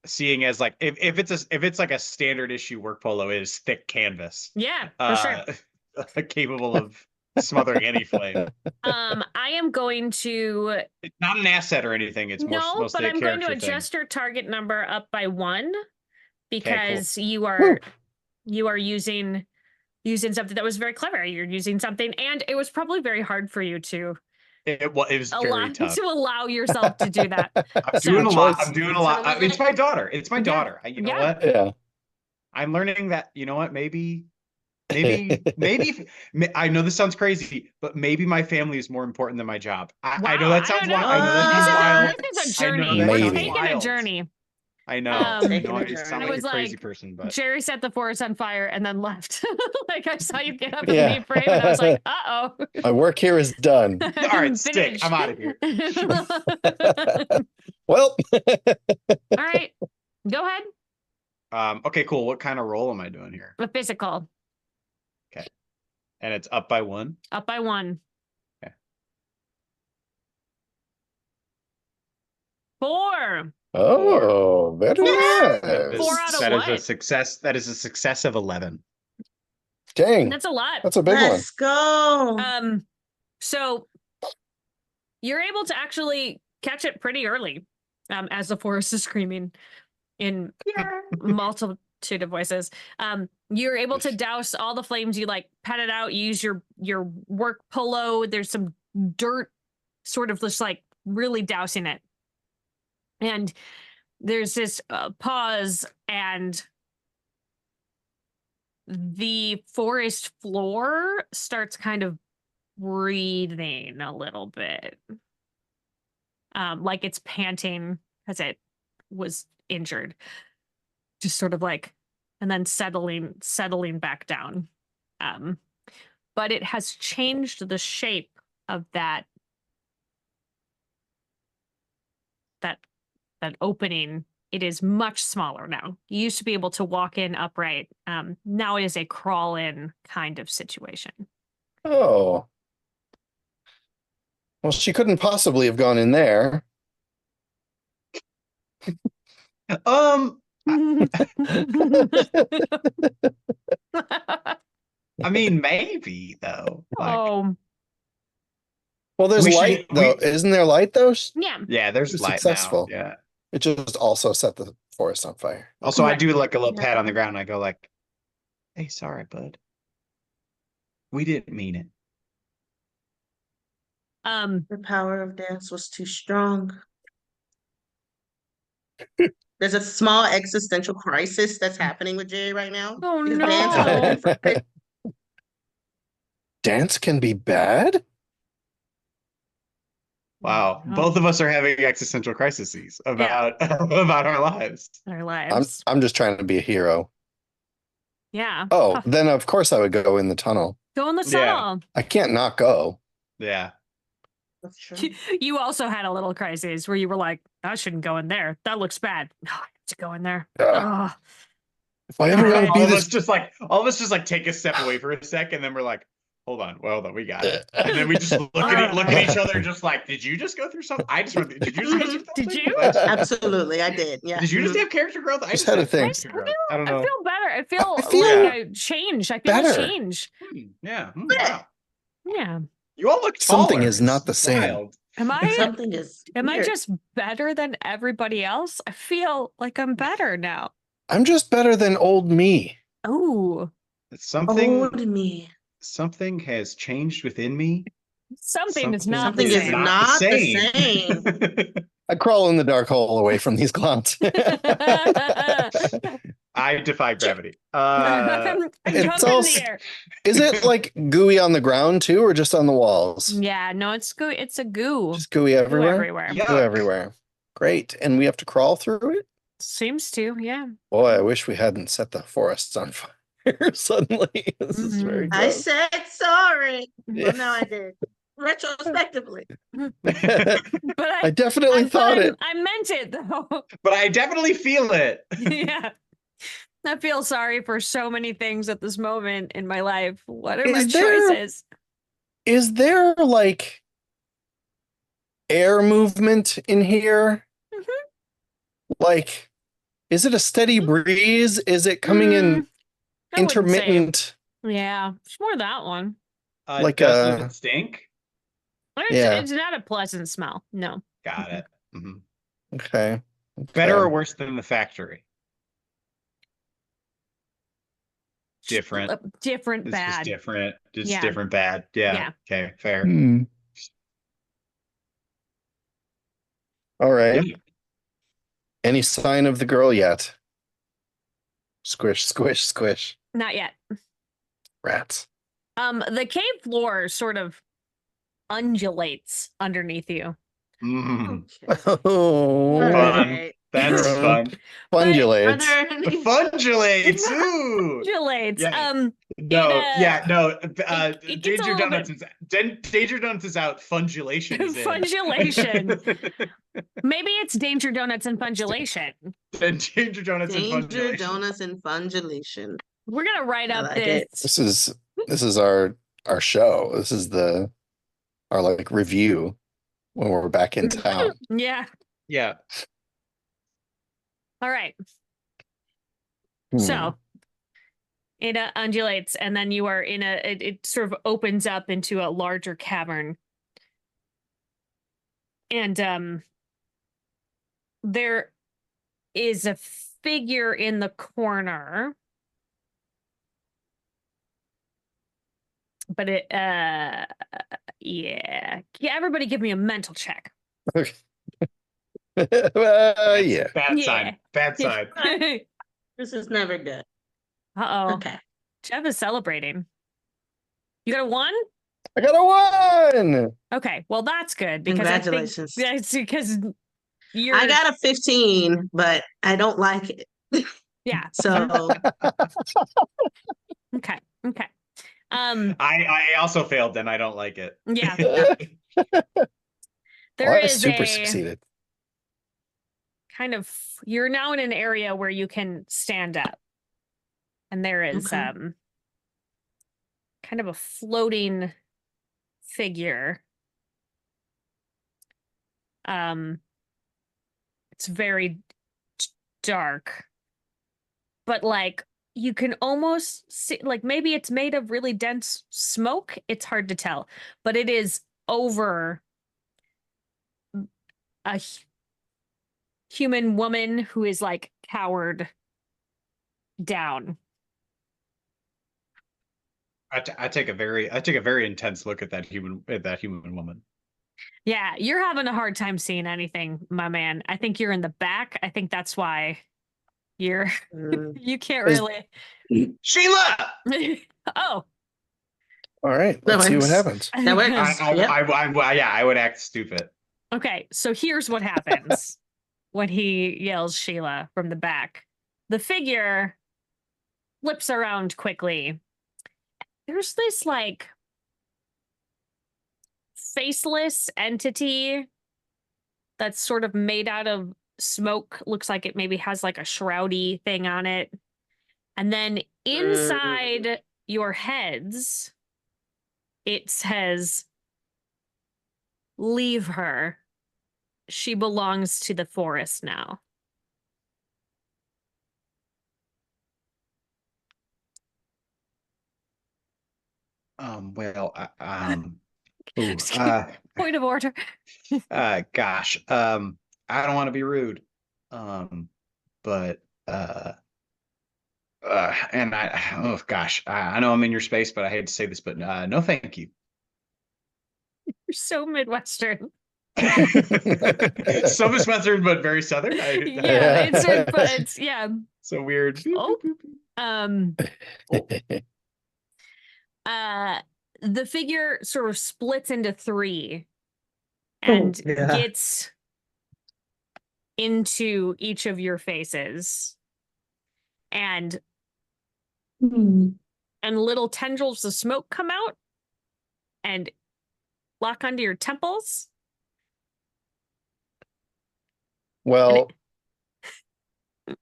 seeing as like if it's like a standard issue work polo, it is thick canvas. Yeah, for sure. Capable of smothering any flame. I am going to It's not an asset or anything. It's mostly but a I'm going to character thing. adjust your target number up by 1 because cool. you are using something that was very clever. You're using something, and it was probably very hard for you to It was very tough. to allow yourself to do that. I'm doing a lot. It's my daughter. It's my daughter. You know what? Yeah. I'm learning that, you know what, maybe I know this sounds crazy, but maybe my family is more important than my job. I know that sounds wild. I know that sounds wild. This is a journey. I know that We're sounds taking a wild. journey. I know. Taking a I journey. sound I like was a crazy like, person, but Jerry set the forest on fire and then left. Like I saw you get up Yeah. and leave frame, and I was like, "Uh-oh." My work here is done. all right, stick. I'm out of here. Well, All right, go ahead. Okay, cool. What kind of role am I doing here? The physical. Okay. And it's up by 1. Up by 1. Okay. 4. Oh, very That nice. is, 4 out of that is a what? success. That is a success of 11. Dang, That's a lot. that's a big one. Let's go. So you're able to actually catch it pretty early, as the forest is screaming in multitude of voices. You're able to douse all the flames. You like pat it out. You use your work polo. There's some dirt, sort of just like really dousing it. And there's this pause, and the forest floor starts kind of breathing a little bit, like it's panting because it was injured, just sort of like, and then settling back down. But it has changed the shape of that opening. It is much smaller now. You used to be able to walk in upright. Now it is a crawl in kind of situation. Oh. Well, she couldn't possibly have gone in there. I mean, maybe though. Like, Oh, Well, there's We should- light though. Isn't there light though? yeah. yeah, there's It's light successful. now. Yeah. It just also set the forest on fire. Also, I Right. do like a little Yeah. pat on the ground. And I go like, "Hey, sorry, bud. We didn't mean it." The power of dance was too strong. There's a small existential crisis that's happening with Jerry right now. Oh, His dance is no. open for Chris. Dance can be bad? Wow, Oh, both of us are having existential crises about about our lives. our I'm lives. I'm just trying to be a hero. Yeah. Oh, Huh. then of course I would go in the tunnel. Go in the Yeah. tunnel. I can't not go. Yeah. That's true. You also had a little crisis where you were like, I shouldn't go in there. That looks bad. No, I have to go in there. Ugh. Ugh. If I ever want to all be of this, us just like take a step away for a sec, and then we're like, hold on, we got it. And then we just look at each other, just like, did you just go through something? Did you just go through something? Did you? Absolutely, I did. Yeah. Did you just Mhm. have character growth? I Just had a thing. character growth. I don't I know. feel better. I feel, I feel like a change. I feel a better. change. Yeah. Wow. Yeah. You all look Something taller. is not the It's same. wild. Am I Something is. am I weird. just better than everybody else? I feel like I'm better now. I'm just better than old me. Oh, Something has changed within me. something is not Something the is same. not the same. I crawl in the dark hole away from these clowns. I defy gravity. Jump It's in also- the air. Is it like gooey on the ground too, or just on the walls? Yeah, no, it's goo. It's a goo. Just gooey Goo everywhere? everywhere. Yeah. Goo everywhere. Great. And we have to crawl through it? Seems to, yeah. Boy, I wish we hadn't set the forests on fire suddenly. This is very Mhm. I gross. said sorry. Yeah. Well, no, I did. Retrospectively. But I definitely thought it. I meant it though. But I definitely feel it. Yeah. I feel sorry for so many things at this moment in my life. What are my Is there- choices? Is there like air movement in here? Mhm. Like, is it a steady breeze? Is it coming in I wouldn't say. intermittent? Yeah, it's more that one. Like, Does it stink? Yeah. It's not a pleasant smell. No. Got it. Mhm. Okay. Better Okay. or worse than the factory? Different. Different It's bad. just different. Just Yeah. different bad. Yeah. Yeah. Okay. Fair. Hmm. All right. Yeah. Any sign of the girl yet? Squish, squish, squish. Not yet. Rats. The cave floor sort of undulates underneath you. Mm, Okay. Oh, Fun. Alright. that's Yeah. fun. Are fundulates. there any Fungulates. Ooh. Undulates. Yeah. No. No, It, no. it gets a Danger little Donuts is Danger Donuts is out. Fungulation is in. Fungulation. Maybe it's Danger Donuts and Fungulation. Then Danger Donuts and Danger Fungulation. Donuts and Fungulation? We're gonna write I up like this. it. This is our our show. This is our like review when we're back in town. Yeah. Yeah. All right. Hmm. So it undulates, and then you are in it sort of opens up into a larger cavern. And there is a figure in the corner. But yeah. Everybody give me a mental check. Okay. Bad, Yeah. bad Yeah. sign. Bad sign. This is never good. Uh-oh. Okay. Jeff is celebrating. You got a 1? I got a 1. Okay, well that's good because Congratulations. I think that's because you're I got a 15, but I don't like it. yeah. So Okay. I also failed, and I don't like it. Yeah. Well, There I is super a succeeded. kind of you're now in an area where you can stand up. And there is Okay. kind of a floating figure. It's very dark. But like you can almost see, like maybe it's made of really dense smoke. It's hard to tell, but it is over a human woman who is like cowered down. I take a very intense look at that human woman. Yeah, you're having a hard time seeing anything, my man. I think you're in the back. I think that's why you're you can't really. Sheila. Oh. All right, let's see what works. happens. That works. Yep. I would act stupid. Okay, so here's what happens when he yells Sheila from the back. The figure flips around quickly. There's this like faceless entity that's sort of made out of smoke. Looks like it maybe has like a shroudy thing on it. And then inside your heads, it says, "Leave her. She belongs to the forest now." Well, Point of order. gosh, I don't want to be rude, but and oh gosh, I know I'm in your space, but I hate to say this, but no, thank you. You're so Midwestern. So Midwestern, but very Southern. Yeah, it's yeah. So weird. Oh, the figure sort of splits into 3 and gets into each of your faces, and little tendrils of smoke come out and lock onto your temples. Well,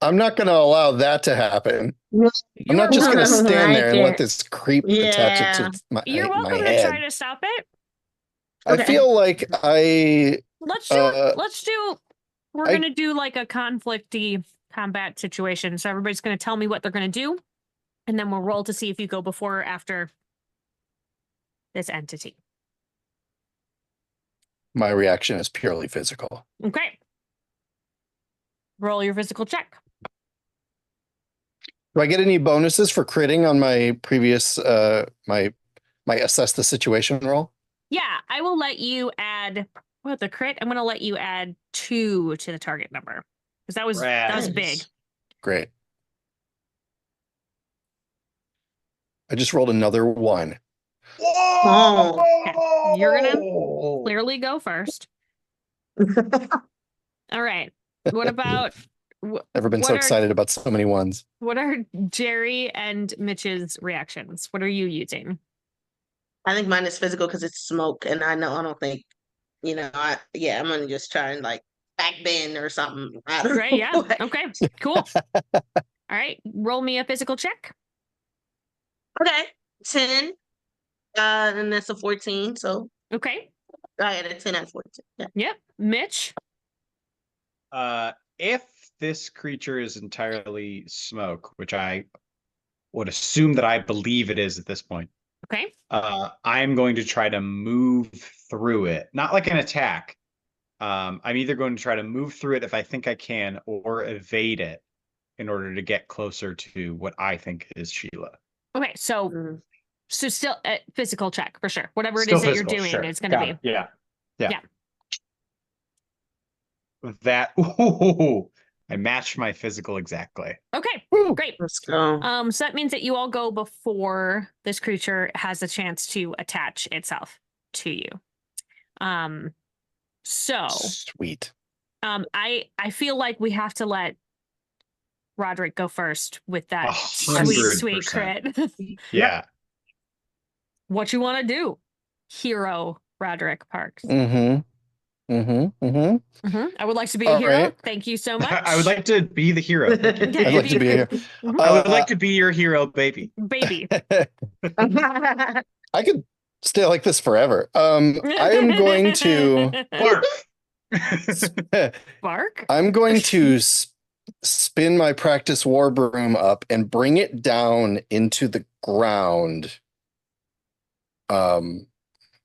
I'm not going to allow that to happen. I'm not just going to stand there and let this creep attach it to my head. You're welcome to try to stop it. I feel like Let's do we're gonna do like a conflicty combat situation. So everybody's gonna tell me what they're gonna do, and then we'll roll to see if you go before or after this entity. My reaction is purely physical. Okay. Roll your physical check. Do I get any bonuses for critting on my previous my assess the situation roll? Yeah, I will let you add the crit. I'm gonna let you add 2 to the target number. Because that was big. Great. I just rolled another 1. Whoa! Okay. You're gonna clearly go first. All right. What about Never been so excited about so many 1s. What are Jerry and Mitch's reactions? What are you using? I think mine is physical because it's smoke, and I don't think, I'm gonna just try and like back bend or something. Right, yeah. Okay, cool. All right, roll me a physical check. Okay, 10, And that's a 14, so Okay. I had a 10 out of 14. Yeah. Yep. Mitch. If this creature is entirely smoke, which I would assume that I believe it is at this point, Okay. I'm going to try to move through it. Not like an attack. I'm either going to try to move through it if I think I can, or evade it in order to get closer to what I think is Sheila. Okay. So, Mhm. so still a physical check for sure. Whatever it Still is that physical, you're doing sure. is going to Got be. it. Yeah. Yeah. That, ooh, I matched my physical exactly. Okay. Woo. Great. Let's go. So that means that you all go before this creature has a chance to attach itself to you. So Sweet. I feel like we have to let Roderick go first with that sweet 100%. crit. Yeah. What you want to do, hero Roderick Parks? Mm-hmm. Mm-hmm. Mm-hmm. I would like to be a All hero. right. Thank you so much. I would like to be the hero. Thank you. Yeah, I'd like to be here. I would like to be your hero, baby. baby. I could stay like this forever. I am going to. Bark. I'm going to spin my practice war broom up and bring it down into the ground.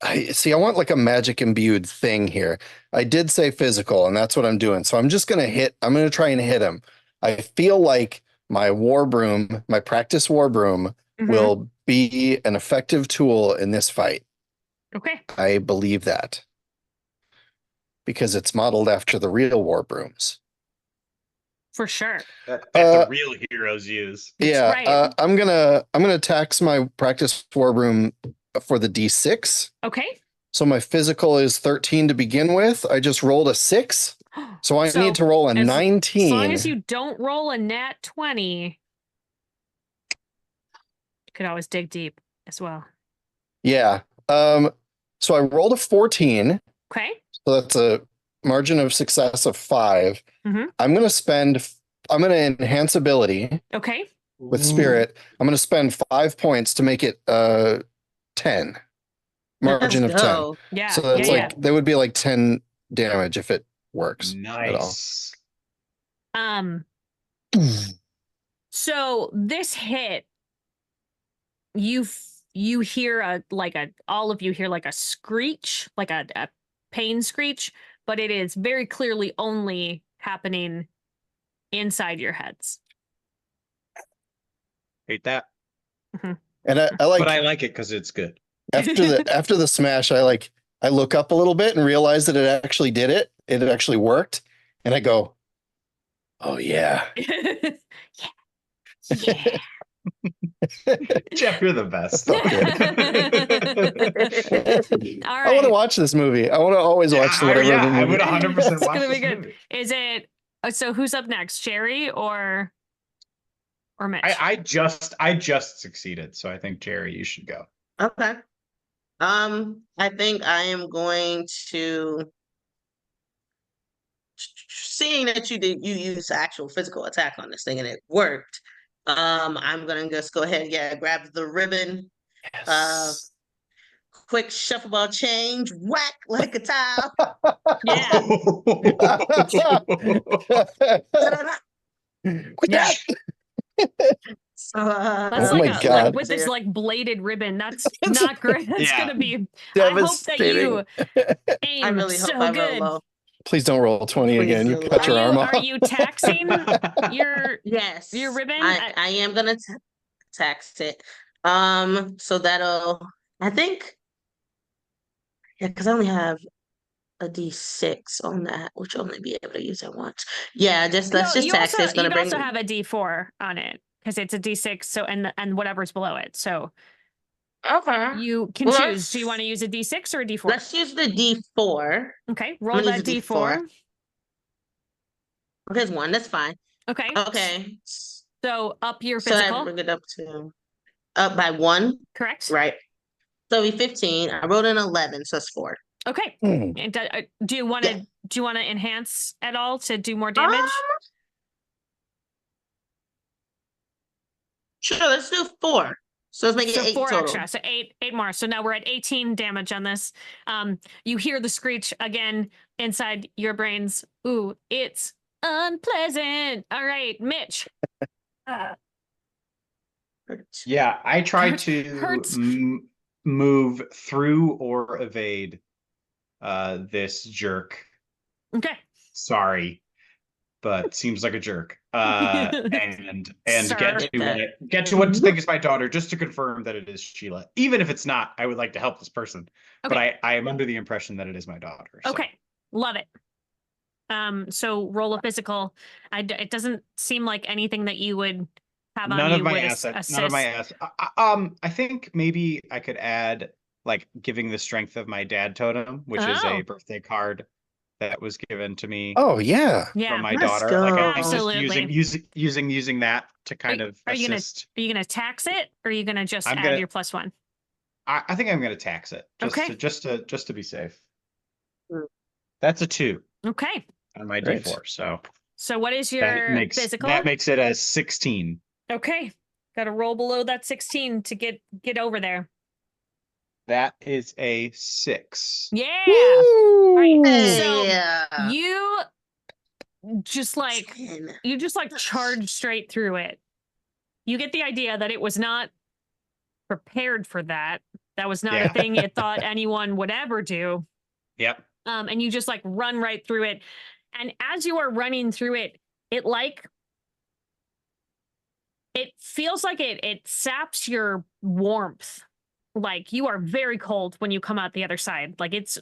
I want like a magic imbued thing here. I did say physical, and that's what I'm doing. So I'm just gonna I'm gonna try and hit him. I feel like my war broom, my practice war broom, will be an effective tool in this fight. Okay. I believe that. Because it's modeled after the real war brooms. For sure. That the real heroes use. Yeah, right. I'm gonna tax my practice war broom for the D6. Okay. So my physical is 13 to begin with. I just rolled a 6. So I need to roll a 19. As long as you don't roll a nat 20, you could always dig deep as well. Yeah. So I rolled a 14. Okay. So that's a margin of success of 5. I'm gonna enhance ability. Okay. With spirit. I'm gonna spend 5 points to make it 10. Margin of 10. Yeah. So that's that would be like 10 damage if it works. Nice. At all. So this hit, you hear all of you hear like a screech, like a pain screech, but it is very clearly only happening inside your heads. Hate that. And I like, but I like it because it's good. after the smash, I look up a little bit and realize that it actually did it. It actually worked. And I go, oh yeah. Yeah. Jeff, you're the best. All right. I want to watch this movie. I want to always watch the whatever movie. I would 100% It's watch gonna be this good. movie. Is it? So who's up next, Jerry or Mitch? I just succeeded, so I think Jerry, you should go. Okay. I think I am going to, seeing that you use actual physical attack on this thing and it worked. I'm gonna just go ahead and grab the ribbon. Yes. Quick shuffleball change, whack like a tile. Yeah. Yeah. So, That's Oh my God. like with this like bladed ribbon. That's not great. That's Yeah. gonna be. Devastating. I hope that you aim I really hope so I roll good. low. Please don't roll 20 Please again. You do. cut your arm off. Are you taxing your Yes, your ribbon? I am gonna tax it. So that'll, I think, yeah, because I only have a D6 on that, which I'll only be able to use it once. Yeah, let's just tax it. It's gonna you bring. also have a D4 on it because it's a D6. So and whatever's below it. So Okay. you can choose. Do you want to use a D6 or a D4? Let's use the D4. Okay, roll that D4. Okay, it's 1. That's fine. Okay. Okay. So up your So I physical. bring it up by 1. Correct. Right. So it'll be 15. I rolled an 11, so it's 4. Okay. And do you want to enhance at all to do more damage? Sure, let's do 4. So let's make it So 8 4 total. extra. So eight more. So now we're at 18 damage on this. You hear the screech again inside your brains. Ooh, it's unpleasant. All right, Mitch. Yeah, I tried Hurt- to hurts. move through or evade this jerk. Okay. Sorry, but seems like a jerk. And Sir. get to what to think is my daughter, just to confirm that it is Sheila. Even if it's not, I would like to help this person. But I am under the impression that it is my daughter. So. Okay, love it. So roll a physical. It doesn't seem like anything that you would have on None you of my would assets. assist. None of my assets. I think maybe I could add like giving the strength of my dad totem, which is a birthday card that was given to me Oh yeah. Yeah, from my Let's daughter. Like I think Absolutely. just using that to kind of assist. Are you gonna tax it, or are you gonna just I'm add gonna- your +1? I think I'm gonna tax it Okay. just to be safe. Mm. That's a 2 Okay. on my Great. D4. So what is that your makes physical? that makes it a 16. Okay. Got to roll below that 16 to get over there. That is a 6. Yeah. Woo! Right. So Yeah. you just like 10. charge straight through it. You get the idea that it was not prepared for that. That was not a thing you thought anyone would ever do. Yep. And you just like run right through it. And as you are running through it, it feels like it saps your warmth. Like you are very cold when you come out the other side. Like it's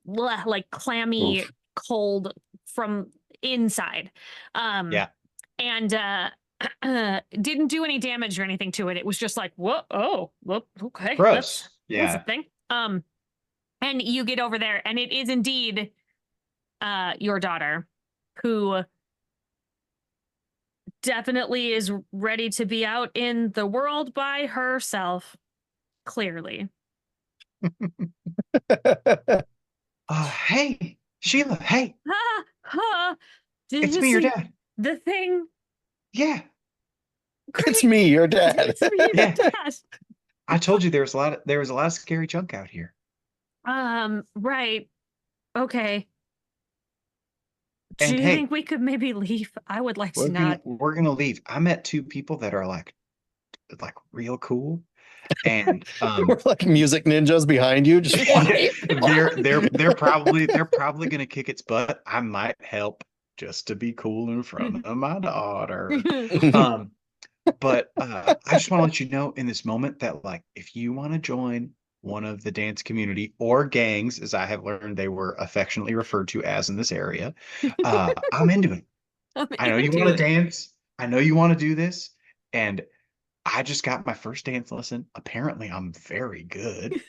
like clammy cold from inside. Yeah. And didn't do any damage or anything to it. It was just like, okay. Gross. That's a thing. And you get over there, and it is indeed your daughter, who definitely is ready to be out in the world by herself. Clearly. Hey, Sheila, hey. Did It's you me, your see dad. the thing? Yeah. It's me, your dad. It's me, your dad. I told you there was a lot of scary junk out here. Right. Okay. Do And you hey, think we could maybe leave? I would like to not. We're gonna leave. I met 2 people that are like real cool. And We're like music ninjas behind you. Just they're probably gonna kick its butt. I might help just to be cool in front of my daughter. But I just want to let you know in this moment that like if you want to join one of the dance community or gangs, as I have learned they were affectionately referred to as in this area, I'm into it. I know you want to dance. I know you want to do this. And I just got my first dance lesson. Apparently, I'm very good.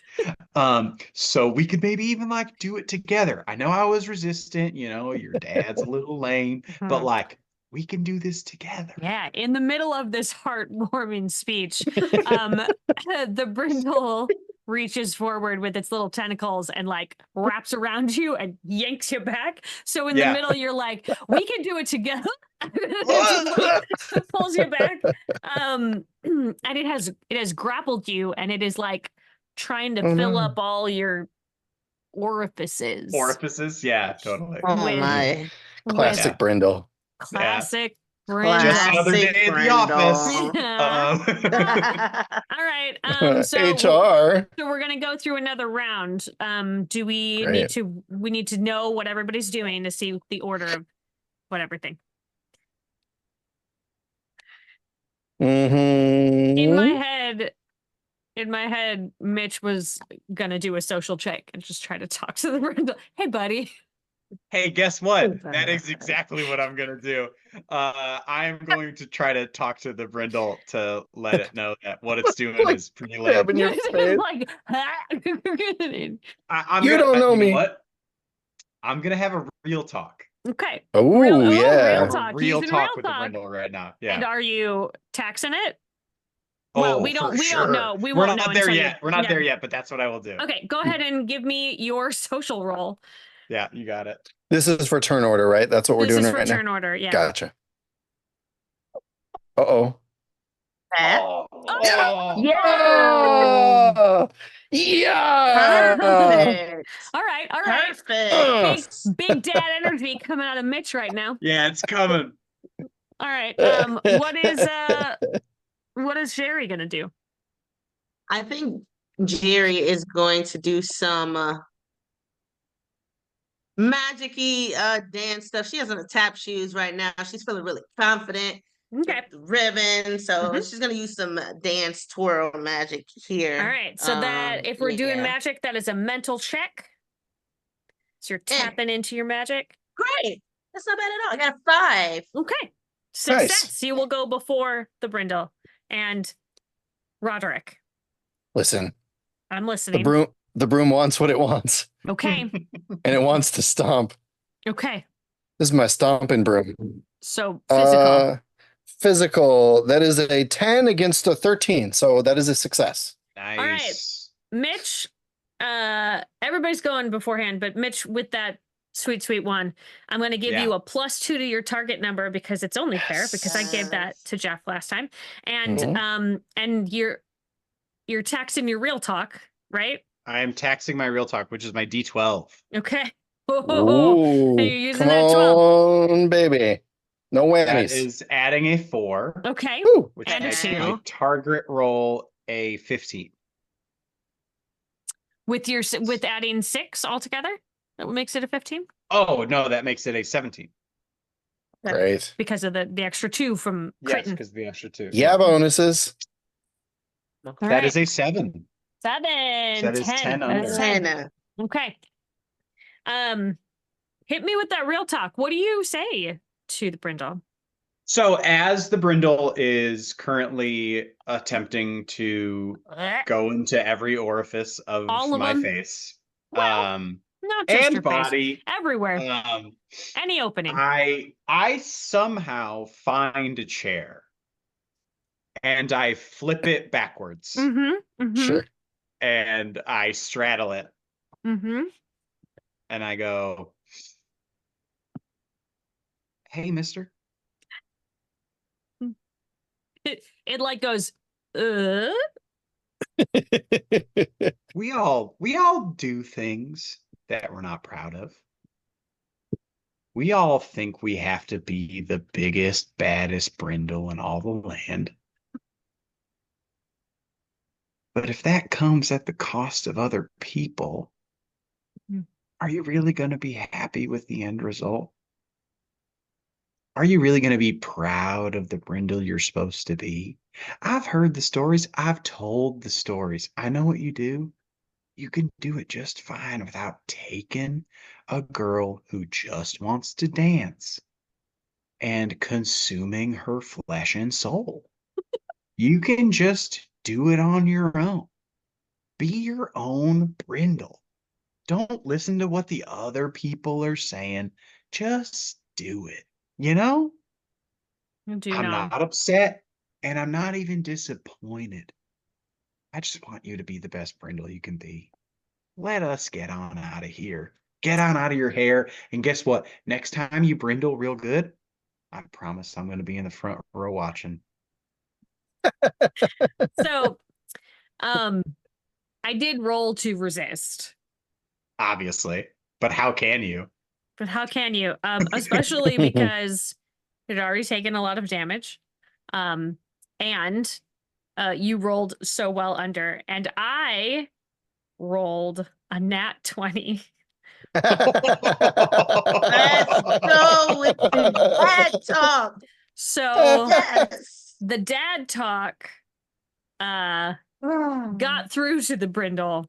So we could maybe even like do it together. I know I was resistant, your dad's a little lame, but like we can do this together. Yeah, in the middle of this heartwarming speech, the brindle reaches forward with its little tentacles and like wraps around you and yanks you back. So in the middle, you're like, we can do it together. Pulls you back. And it has grappled you, and it is like trying to fill up all your orifices. Yeah, totally. Oh my. Classic Brindle. Classic Brindle. Just another day at the office. All right. So HR. So we're gonna go through another round. Do we need to? We need to know what everybody's doing to see the order of what everything. In my head, Mitch was gonna do a social check and just try to talk to the brindle. Hey, buddy. Hey, guess what? That is exactly what I'm gonna do. I'm going to try to talk to the brindle to let it know that what it's doing is pretty lame. Your face. Like, You don't know me. What? I'm gonna have a real talk. Okay. Oh, yeah. Real talk. Real Using talk real with talk. the brindle right now. Yeah. And are you taxing it? Oh, Well, we don't know. We won't know not there until yet. We're not there yet, but that's what I will do. Okay, go ahead and give me your social roll. Yeah, you got it. This is for turn order, right? That's what we're doing right now. This is for turn order, yeah. Gotcha. Uh-oh. Oh, Yeah. Yeah. Perfect. All right. Perfect. Big dad energy coming out of Mitch right now. Yeah, it's coming. All right. What is Jerry gonna do? I think Jerry is going to do some magic-y dance stuff. She has on the tap shoes right now. She's feeling really confident. Okay. With the ribbon. So she's gonna use some dance twirl magic here. All right. So that if we're doing yeah. magic, that is a mental check. So you're tapping into your magic. Great. That's not bad at all. I got 5. Okay. Success. Nice. You will go before the Brindle and Roderick. Listen, I'm the listening. broom wants what it wants, Okay. and it wants to stomp. Okay. This is my stomping broom. So physical. Physical. That is a 10 against a 13, so that is a success. Nice. All right. Mitch, everybody's going beforehand, but Mitch, with that sweet one, I'm going to give you a +2 to your target number because it's only fair, because I gave that to Jeff last time. And and you're taxing your real talk, right? I am taxing my real talk, which is my D12. Okay. Ooh, And you're using come that 12. on, baby. No whammies. That is adding a 4. Okay. Woo. Which And a makes 2. my target roll a 15. With adding 6 altogether, that makes it a 15. Oh no, that makes it a 17. Great. Because of the extra 2 from Yes, Creighton. because the extra 2. Yeah, bonuses. That is a 7. 7. That is 10 under. 10. Okay. Hit me with that real talk. What do you say to the Brindle? So as the Brindle is currently attempting to go into every orifice of All of my them? face, Well, not just and your face. body, Everywhere. Any opening. I somehow find a chair and I flip it backwards. Sure. And I straddle it. And I go, "Hey, mister." It like goes, We all do things that we're not proud of. We all think we have to be the biggest, baddest Brindle in all the land. But if that comes at the cost of other people, are you really going to be happy with the end result? Are you really going to be proud of the Brindle you're supposed to be? I've heard the stories. I've told the stories. I know what you do. You can do it just fine without taking a girl who just wants to dance and consuming her flesh and soul. You can just do it on your own. Be your own Brindle. Don't listen to what the other people are saying. Just do it. You know? I'm not upset, and I'm not even disappointed. I just want you to be the best Brindle you can be. Let us get on out of here. Get on out of your hair. And guess what? Next time you Brindle real good, I promise I'm going to be in the front row watching. So, I did roll to resist. Obviously. But how can you? But how can you? Especially because it had already taken a lot of damage. And you rolled so well under. And I rolled a nat 20. Let's go with the dad talk. So Yes. the dad talk got through to the Brindle.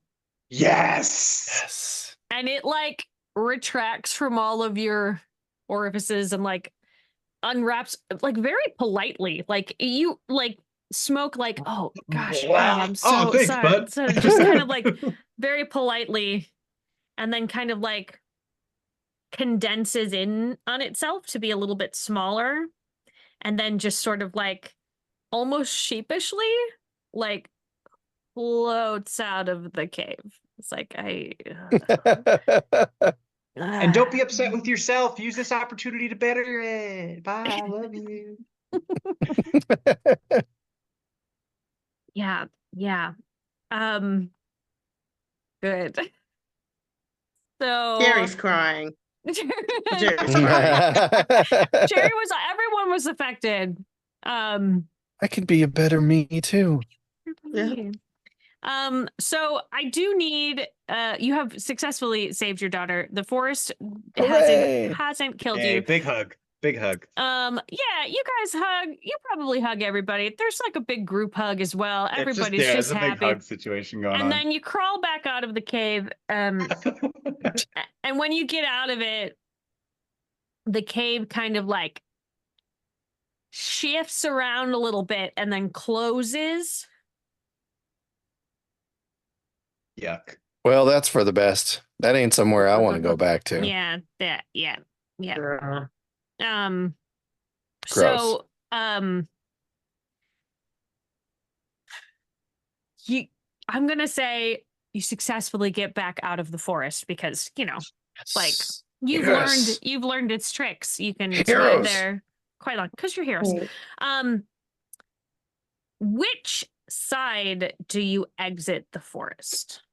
Yes. And it like retracts from all of your orifices and like unwraps like very politely. Like you like smoke like, oh gosh, I'm so thanks, sorry. bud. So just kind of like very politely, and then kind of like condenses in on itself to be a little bit smaller, and then just sort of like almost sheepishly like floats out of the cave. It's like And don't be upset with yourself. Use this opportunity to better it. Bye. I love you. Yeah. Yeah. Good. So Jerry's crying. Jerry Jerry's crying. everyone was affected. I could be a better me too. Yeah. So I do need you have successfully saved your daughter. The forest Hooray! hasn't killed Hey, you. big hug. Big hug. Yeah, you guys hug. You probably hug everybody. There's like a big group hug as well. Everybody's It's just a big happy. hug situation going And on. then you crawl back out of the cave. And when you get out of it, the cave kind of like shifts around a little bit and then closes. Yuck. Well, that's for the best. That ain't somewhere I want to go back to. Yeah. Girl. So I'm gonna say you successfully get back out of the forest because, you know, like you've learned its tricks. You can survive there quite long because you're heroes. Right. Which side do you exit the forest?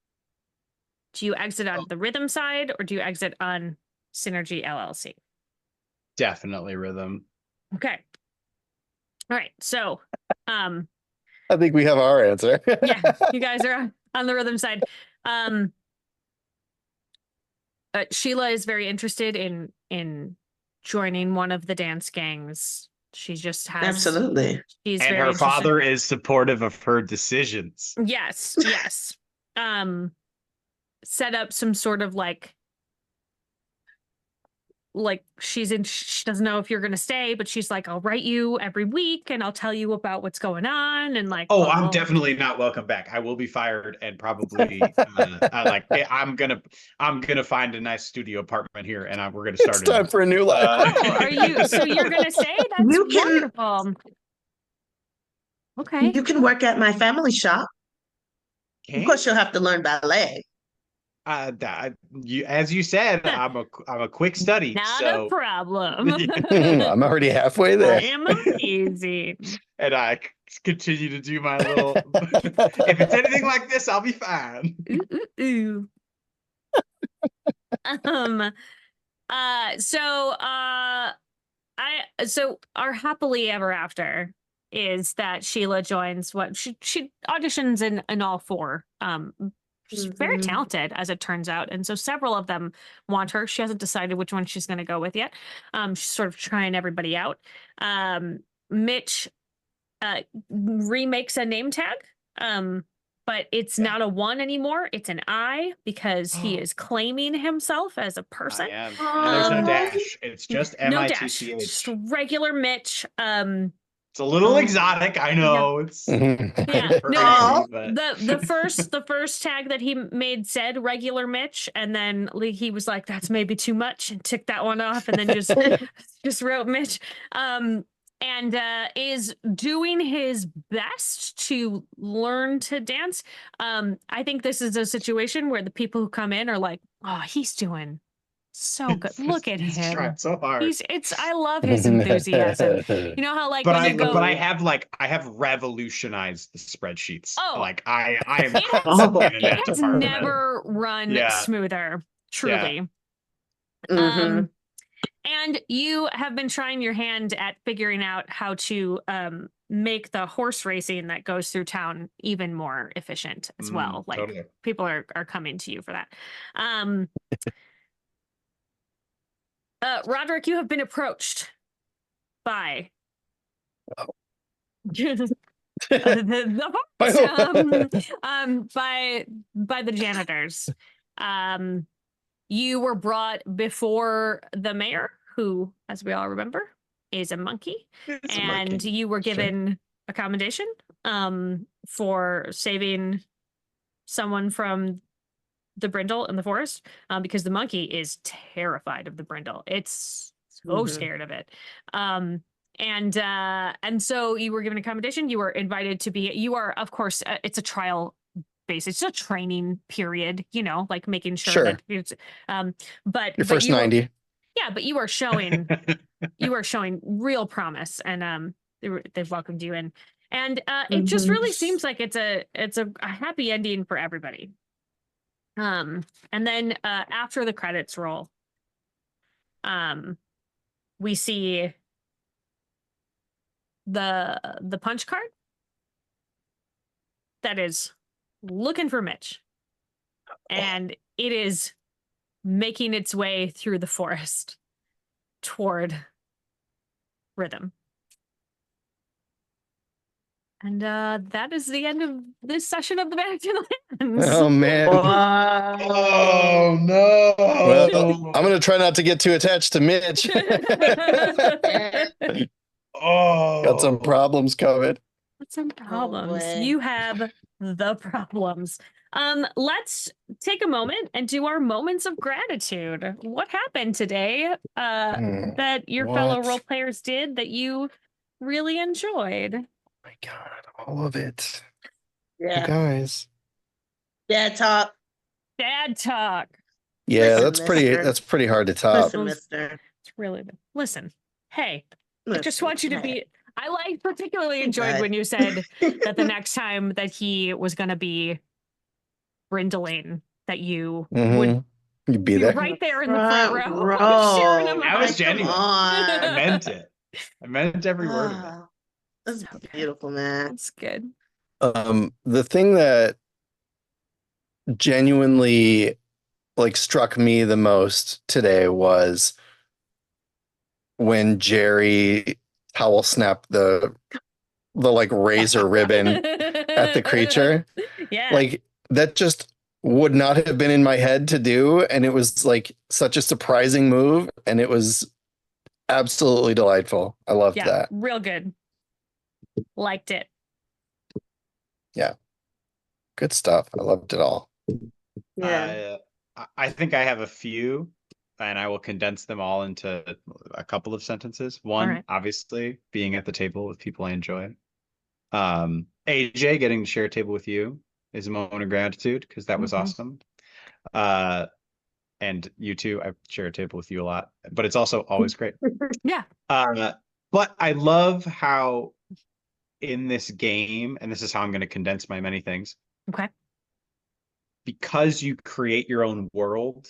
Do you exit on the rhythm side or do you exit on Synergy LLC? Definitely rhythm. Okay. All right. So I think we have our answer. yeah, you guys are on the rhythm side. Sheila is very interested in joining one of the dance gangs. She just has Absolutely. She's And very her interested. father is supportive of her decisions. Yes. Set up some sort of like she doesn't know if you're gonna stay, but she's like, I'll write you every week and I'll tell you about what's going on and like. Oh, I'm definitely not welcome back. I will be fired and probably I'm gonna find a nice studio apartment here and we're gonna start. It's time for a new life. Are you? So you're gonna stay? That's wonderful. Okay. You can work at my family shop. Of course, you'll have to learn ballet. As you said, I'm a quick study. Not a problem. I'm already halfway there. I am amazing. And I continue to do my little. If it's anything like this, I'll be fine. Ooh. So our happily ever after is that Sheila joins what she auditions in all four. She's very talented, as it turns out. And so several of them want her. She hasn't decided which one she's going to go with yet. She's sort of trying everybody out. Mitch remakes a name tag, but it's not a 1 anymore. It's an I because he is claiming himself as a person. And there's no dash. It's just no dash. MITCH. Just regular Mitch. It's a little exotic, I know. It's yeah. No, but... the first tag that he made said regular Mitch, and then he was like, "That's maybe too much," and took that one off, and then just wrote Mitch. And is doing his best to learn to dance. I think this is a situation where the people who come in are like, "Oh, he's doing so good. Look at he's him. Trying so hard. I love his enthusiasm. You know how like I have revolutionized the spreadsheets. Oh, like I am it has never run smoother, truly. Mm-hmm. And you have been trying your hand at figuring out how to make the horse racing that goes through town even more efficient as well. Like totally. People are coming to you for that. Roderick, you have been approached by by the janitors. You were brought before the mayor, who, as we all remember, is a monkey, you were given a commendation for saving someone from the brindle in the forest, because the monkey is terrified of the brindle. It's so scared of it. And so you were given a commendation. You were invited to be. You are, of course, it's a trial base. It's a training period. You know, like making sure that it's. But your first 90. But you are showing real promise, and they've welcomed you in. And it just Mhm. really seems like it's a happy ending for everybody. And then after the credits roll, we see the punch card that is looking for Mitch. And it is making its way through the forest toward Rhythm. And that is the end of this session of the Vanishing Lands. Oh man. Wow. Oh no. Well, I'm gonna try not to get too attached to Mitch. Oh. Got some problems covered. Some problems. boy. You have the problems. Let's take a moment and do our moments of gratitude. What happened today that your fellow What? role players did that you really enjoyed? My God, all of it. You Yeah. guys. Dad talk. Dad talk. Yeah, Listen, that's pretty hard to top. Listen, mister. It's really listen. Hey, I just Listen, want you to hey. be. I particularly enjoyed Okay. when you said that the next time that he was going to be brindling, that you would Mhm. You'd be be there. right there in the front row, cheering him That on. was Come genuine. I on. meant it. I meant every word of it. Ah, That's Okay. beautiful, man. That's good. The thing that genuinely like struck me the most today was when Jerry towel snapped the like razor ribbon at the creature. Yeah. Like that just would not have been in my head to do, and it was like such a surprising move, and it was absolutely delightful. I loved that. Real good. Liked it. Yeah. Good stuff. I loved it all. Yeah. I think I have a few, and I will condense them all into a couple of sentences. One, right. obviously, being at the table with people I enjoy. AJ, getting to share a table with you is a moment of gratitude because that was awesome. And you too, I share a table with you a lot, but it's also always great. Yeah. But I love how in this game, and this is how I'm going to condense my many things. Okay. Because you create your own world,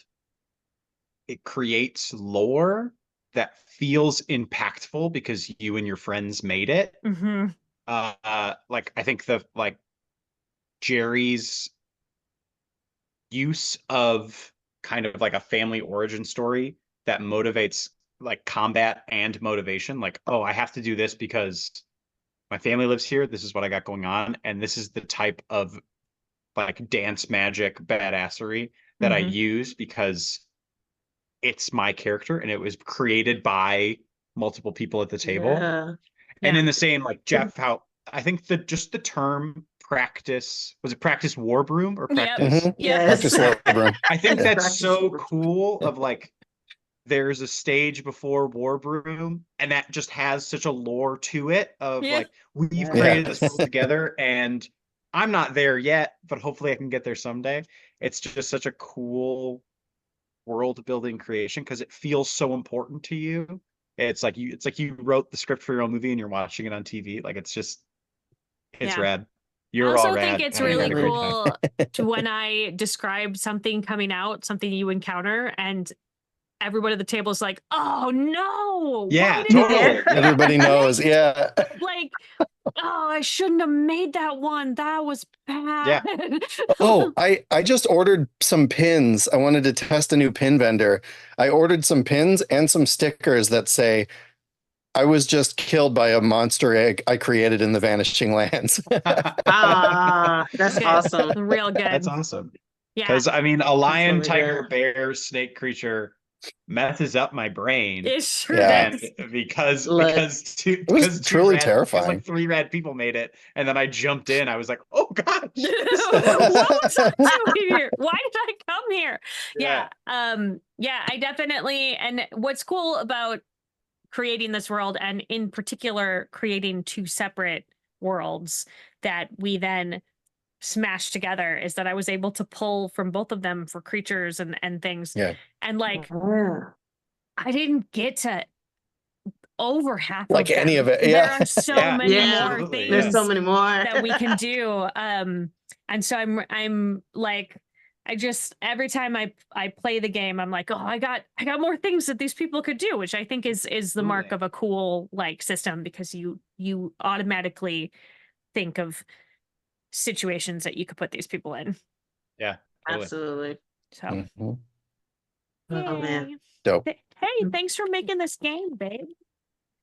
it creates lore that feels impactful because you and your friends made it. Mm-hmm. Like I think the like Jerry's use of kind of like a family origin story that motivates like combat and motivation. Like, oh, I have to do this because my family lives here. This is what I got going on, and this is the type of like dance magic badassery that I use because it's my character and it was created by multiple people at the table. Yeah. And in the same, like Jeff, how I think that just the term practice, was it practice war broom or practice? Mhm. Yes. Practice war broom. I think Yes, that's practice so war broom. cool of like, there's a stage before war broom and that just has such a lore to it of like, we've created this world together and I'm not there yet, but hopefully I can get there someday. It's just such a cool world building creation because it feels so important to you. It's like you wrote the script for your own movie and you're watching it on TV. Like it's rad. I You're all also rad. think it's and I had really a great time. cool to when I describe something coming out, something you encounter, and everybody at the table is like, "Oh no! Yeah, why did I-" totally. Yeah. Everybody knows. Yeah. Like, oh, I shouldn't have made that one. That was bad. Oh, I just ordered some pins. I wanted to test a new pin vendor. I ordered some pins and some stickers that say, I was just killed by a monster egg I created in the Vanishing Lands. Ah, that's Good. awesome. Real good. That's awesome. Yeah. Because I mean, a lion, really tiger, good. bear, snake creature messes up my brain. It sure Yeah. does. And because Look, two It was because truly because terrifying. like 3 rad people made it, and then I jumped in. I was like, oh gosh. What was I doing here? Why did I come here? Yeah. Yeah, I definitely, and what's cool about creating this world, and in particular creating 2 separate worlds that we then smash together, is that I was able to pull from both of them for creatures and things. Yeah. And like, Yeah. I didn't get to over half Like of any them. of it, There yeah. are so Yeah, many Yeah. more absolutely, things There's so many more that we can do. And so I'm like, I just every time I play the game, I'm like, oh, I got more things that these people could do, which I think is the mark Absolutely. of a cool like system, because you automatically think of situations that you could put these people in. Yeah, totally. Absolutely. So Mhm. Oh man. yay. Dope. Hey, thanks for making this game, babe.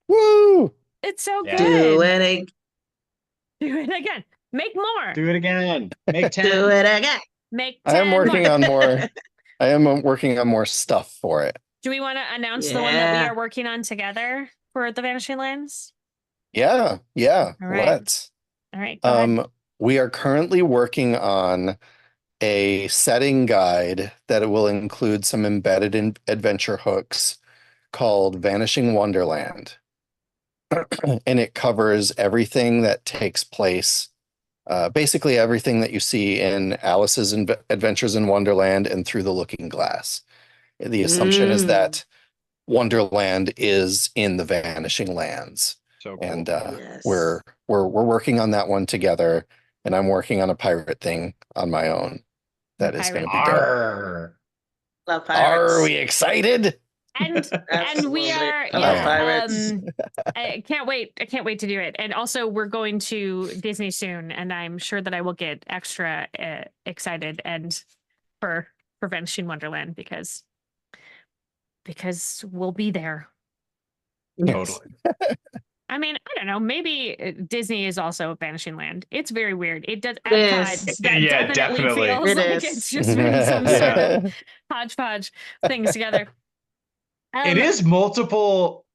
Woo! It's so Yeah. Do good. it, Do it again. Make more. Do it again. Make 10. do it again. Make I am 10 working more. on more. I am working on more stuff for it. Do we want to announce the one that we Yeah. are working on together for the Vanishing Lands? Yeah, All right. let's. All right. Go ahead. We are currently working on a setting guide that will include some embedded adventure hooks called Vanishing Wonderland. And it covers everything that takes place, basically everything that you see in Alice's Adventures in Wonderland and Through the Looking Glass. The assumption is that Wonderland is in the Vanishing Lands. So cool. And Yes. we're working on that one together, and I'm working on a pirate thing on my own. That is going to be dope. Arr. Love pirates. Are we excited? And we Absolutely. are, I love yeah. pirates. I can't wait. I can't wait to do it. And also, we're going to Disney soon, and I'm sure that I will get extra excited and for Vanishing Wonderland because we'll be there. Totally. I mean, I don't know. Maybe Disney is also a Vanishing Land. It's very weird. It does at Yes. times that Yeah, definitely definitely. feels It like is. it's just been some sort Yeah. of hodgepodge things together. It is multiple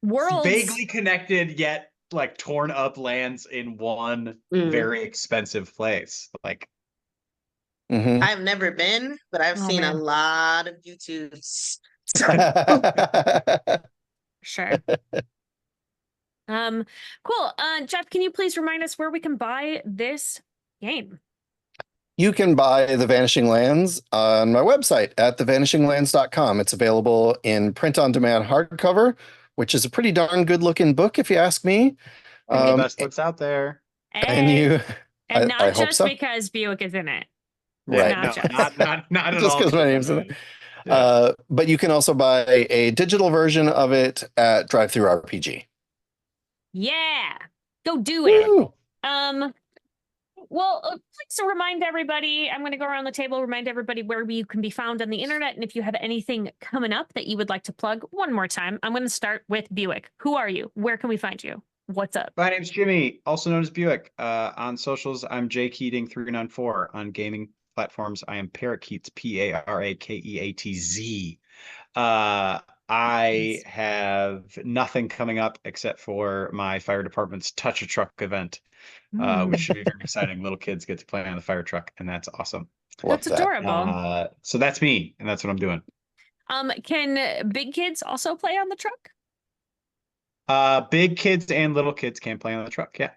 worlds. vaguely connected yet like torn up lands in one very expensive place. Like Mhm. I've never been, but I've Oh, seen a man. lot of YouTubes. Sure. Cool. Jeff, can you please remind us where we can buy this game? You can buy The Vanishing Lands on my website at thevanishinglands.com. It's available in print-on-demand hardcover, which is a pretty darn good-looking book, if you ask me. one of the best books out there. And you, And I not hope just so. because Buick is in it. Right. No, just. not at Just all. because my name's in it. Yeah. But you can also buy a digital version of it at Drive-Thru RPG. Yeah. Go do it. Woo! Well, please remind everybody, I'm going to go around the table, remind everybody where you can be found on the internet. And if you have anything coming up that you would like to plug one more time, I'm going to start with Buick. Who are you? Where can we find you? What's up? My name's Jimmy, also known as Buick. On socials, I'm Keating 394. On gaming platforms, I am Parakeets, Parakeatz. I have nothing coming up except for my fire department's Touch a Truck event, which should be very exciting. Little kids get to play on the fire truck, and that's awesome. That's adorable. So that's me, and that's what I'm doing. Can big kids also play on the truck? Big kids and little kids can play on the truck. Yeah.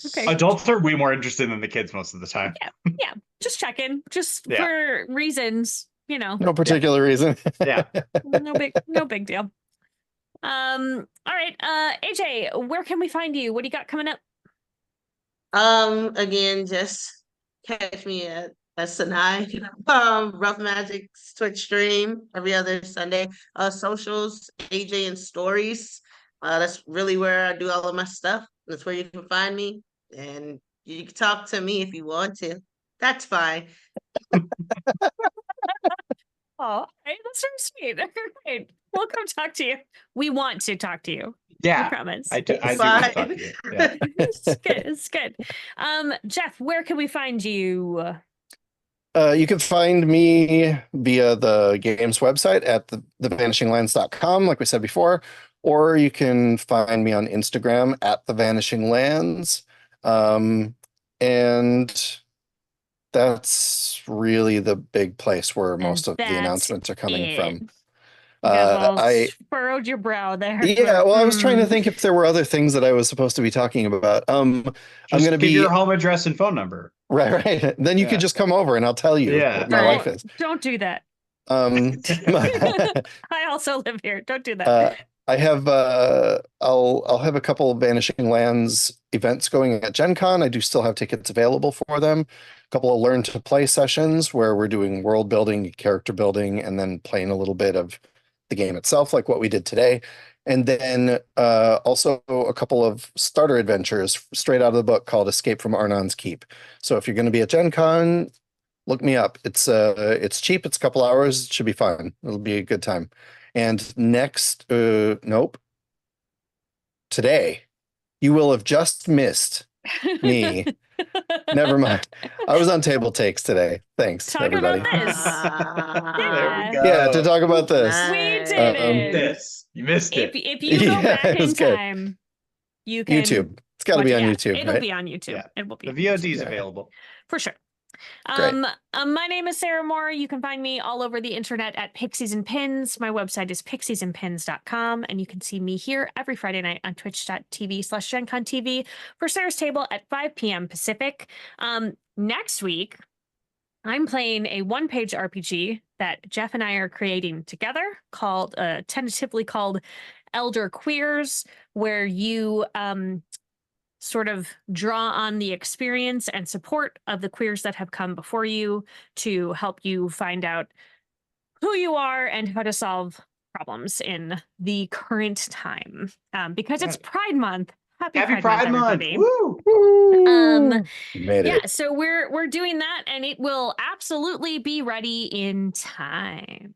Okay. Adults are way more interested than the kids most of the time. Yeah. Just checking, just Yeah. for reasons, you know. No particular reason. Yeah. No big deal. All right. AJ, where can we find you? What do you got coming up? Again, just catch me at Sanai, Rough Magic's Twitch stream every other Sunday. Socials, AJ and Stories. That's really where I do all of my stuff. That's where you can find me, and you can talk to me if you want to. That's fine. Oh, that's so sweet. Great. We'll come talk to you. We want to talk to you. Yeah. I promise. I do want to talk to you. Yeah. It's good. Jeff, where can we find you? You can find me via the game's website at thevanishinglands.com, like we said before, or you can find me on Instagram at thevanishinglands. And that's really the big place where most of the announcements are coming from. I furrowed your brow there. Yeah, well, I was trying to think if there were other things that I was supposed to be talking about. I'm going to give your home address and phone number. Right. Then you could just come over and I'll tell you what my life is. Don't do that. I also live here. Don't do that. I have I'll have a couple of Vanishing Lands events going at Gen Con. I do still have tickets available for them. A couple of learn to play sessions where we're doing world building, character building, and then playing a little bit of the game itself, like what we did today. And then also a couple of starter adventures straight out of the book called Escape from Arnon's Keep. So if you're going to be at Gen Con, look me up. It's cheap. It's a couple hours. It should be fun. It'll be a good time. And next, nope, today, you will have just missed me. Never mind. I was on Table Takes today. Thanks, Talking everybody. about this. There we go. Yeah, to talk about this. We Nice. did it. This. You missed it. If you go Yeah, back it in was good. time, you can YouTube. It's got to be on YouTube, It'll right? be on YouTube. Yeah. It will be The on VOD is Yeah. available. for sure. Great. My name is Sarah Moore. You can find me all over the internet at Pixies and Pins. My website is pixiesandpins.com, and you can see me here every Friday night on twitch.tv/GenConTV for Sarah's Table at 5 p.m. Pacific. Next week, I'm playing a one-page RPG that Jeff and I are creating together called, tentatively called Elder Queers, where you sort of draw on the experience and support of the queers that have come before you to help you find out who you are and how to solve problems in the current time. Because it's Pride Month. Happy Pride Month, everybody. Woo! Made Yeah, it. so we're doing that, and it will absolutely be ready in time.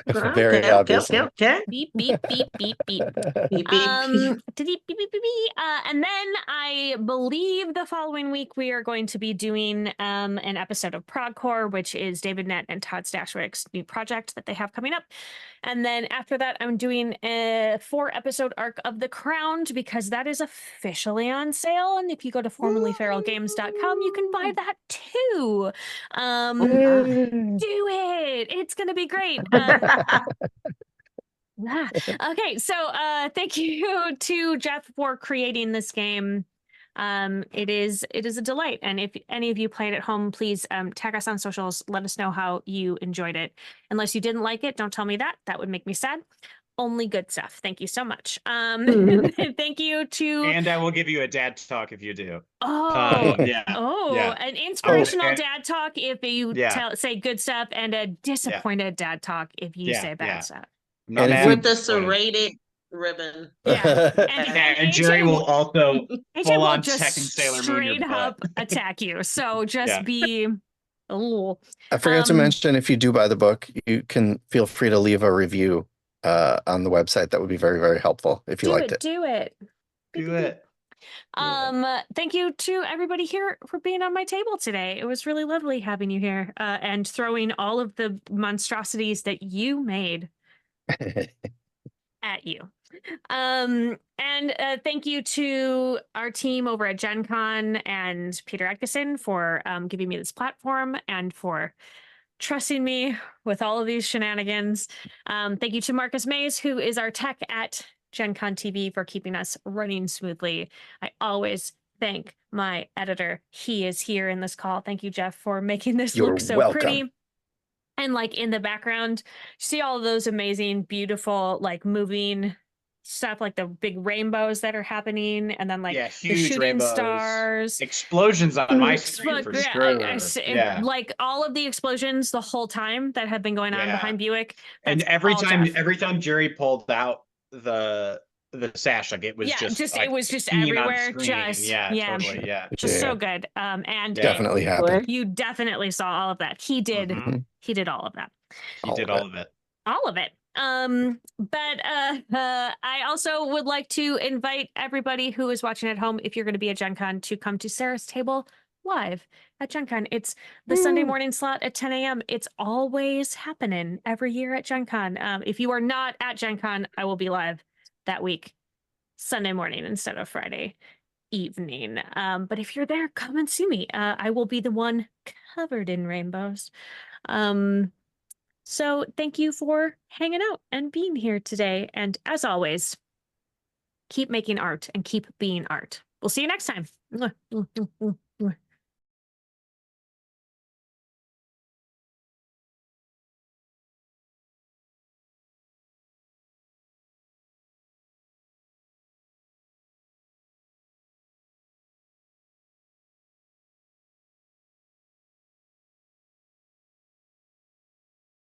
Very obviously. Okay. Beep beep beep beep beep. Beep, beep. Beep, beep, beep, beep. And then I believe the following week we are going to be doing an episode of Progcore, which is David Nett and Todd Stashwick's new project that they have coming up. And then after that, I'm doing a 4-episode arc of The Crowned because that is officially on sale. And if you go to formerlyferalgames.com, you can buy that too. Do it. It's gonna be great. Okay, so thank you to Jeff for creating this game. It is a delight, and if any of you play it at home, please tag us on socials. Let us know how you enjoyed it. Unless you didn't like it, don't tell me that. That would make me sad. Only good stuff. Thank you so much. Thank you to And I will give you a dad talk if you do. yeah. Yeah. An inspirational and- dad talk if you say good stuff, and a disappointed dad talk if you say bad stuff. Not And if mad, you- With the disappointed. serrated ribbon. Yeah. And Jerry will also AJ full will on just Tekken Sailor Moon your straight butt. up attack you. So just Yeah. be I forgot to mention, if you do buy the book, you can feel free to leave a review on the website. That would be very, very helpful if you liked it. Do it. Do it. Thank you to everybody here for being on my table today. It was really lovely having you here and throwing all of the monstrosities that you made at you. And thank you to our team over at Gen Con and Peter Atkinson for giving me this platform and for trusting me with all of these shenanigans. Thank you to Marcus Mays, who is our tech at Gen Con TV, for keeping us running smoothly. I always thank my editor. He is here in this call. Thank you, Jeff, for making this You're look so welcome. pretty. And like in the background, see all of those amazing, beautiful, like moving stuff, like the big rainbows that are happening, and then like the huge shooting rainbows. stars. Explosions on my screen for Yeah, sure. like all of the explosions the whole time that have been going on behind Buick. And that's every all time Jeff. Jerry pulled out the sash, like it was it was just seen on everywhere. screen. Yeah, Totally. Yeah. just so good. And Definitely happened. you definitely saw all of that. He did. Mhm. He did all of that. He did all of it. All of it. But I also would like to invite everybody who is watching at home, if you're going to be at Gen Con, to come to Sarah's Table live at Gen Con. It's the Sunday morning slot at 10 a.m. It's always happening every year at Gen Con. If you are not at Gen Con, I will be live that week, Sunday morning instead of Friday evening. But if you're there, come and see me. I will be the one covered in rainbows. So thank you for hanging out and being here today. And as always, keep making art and keep being art. We'll see you next time.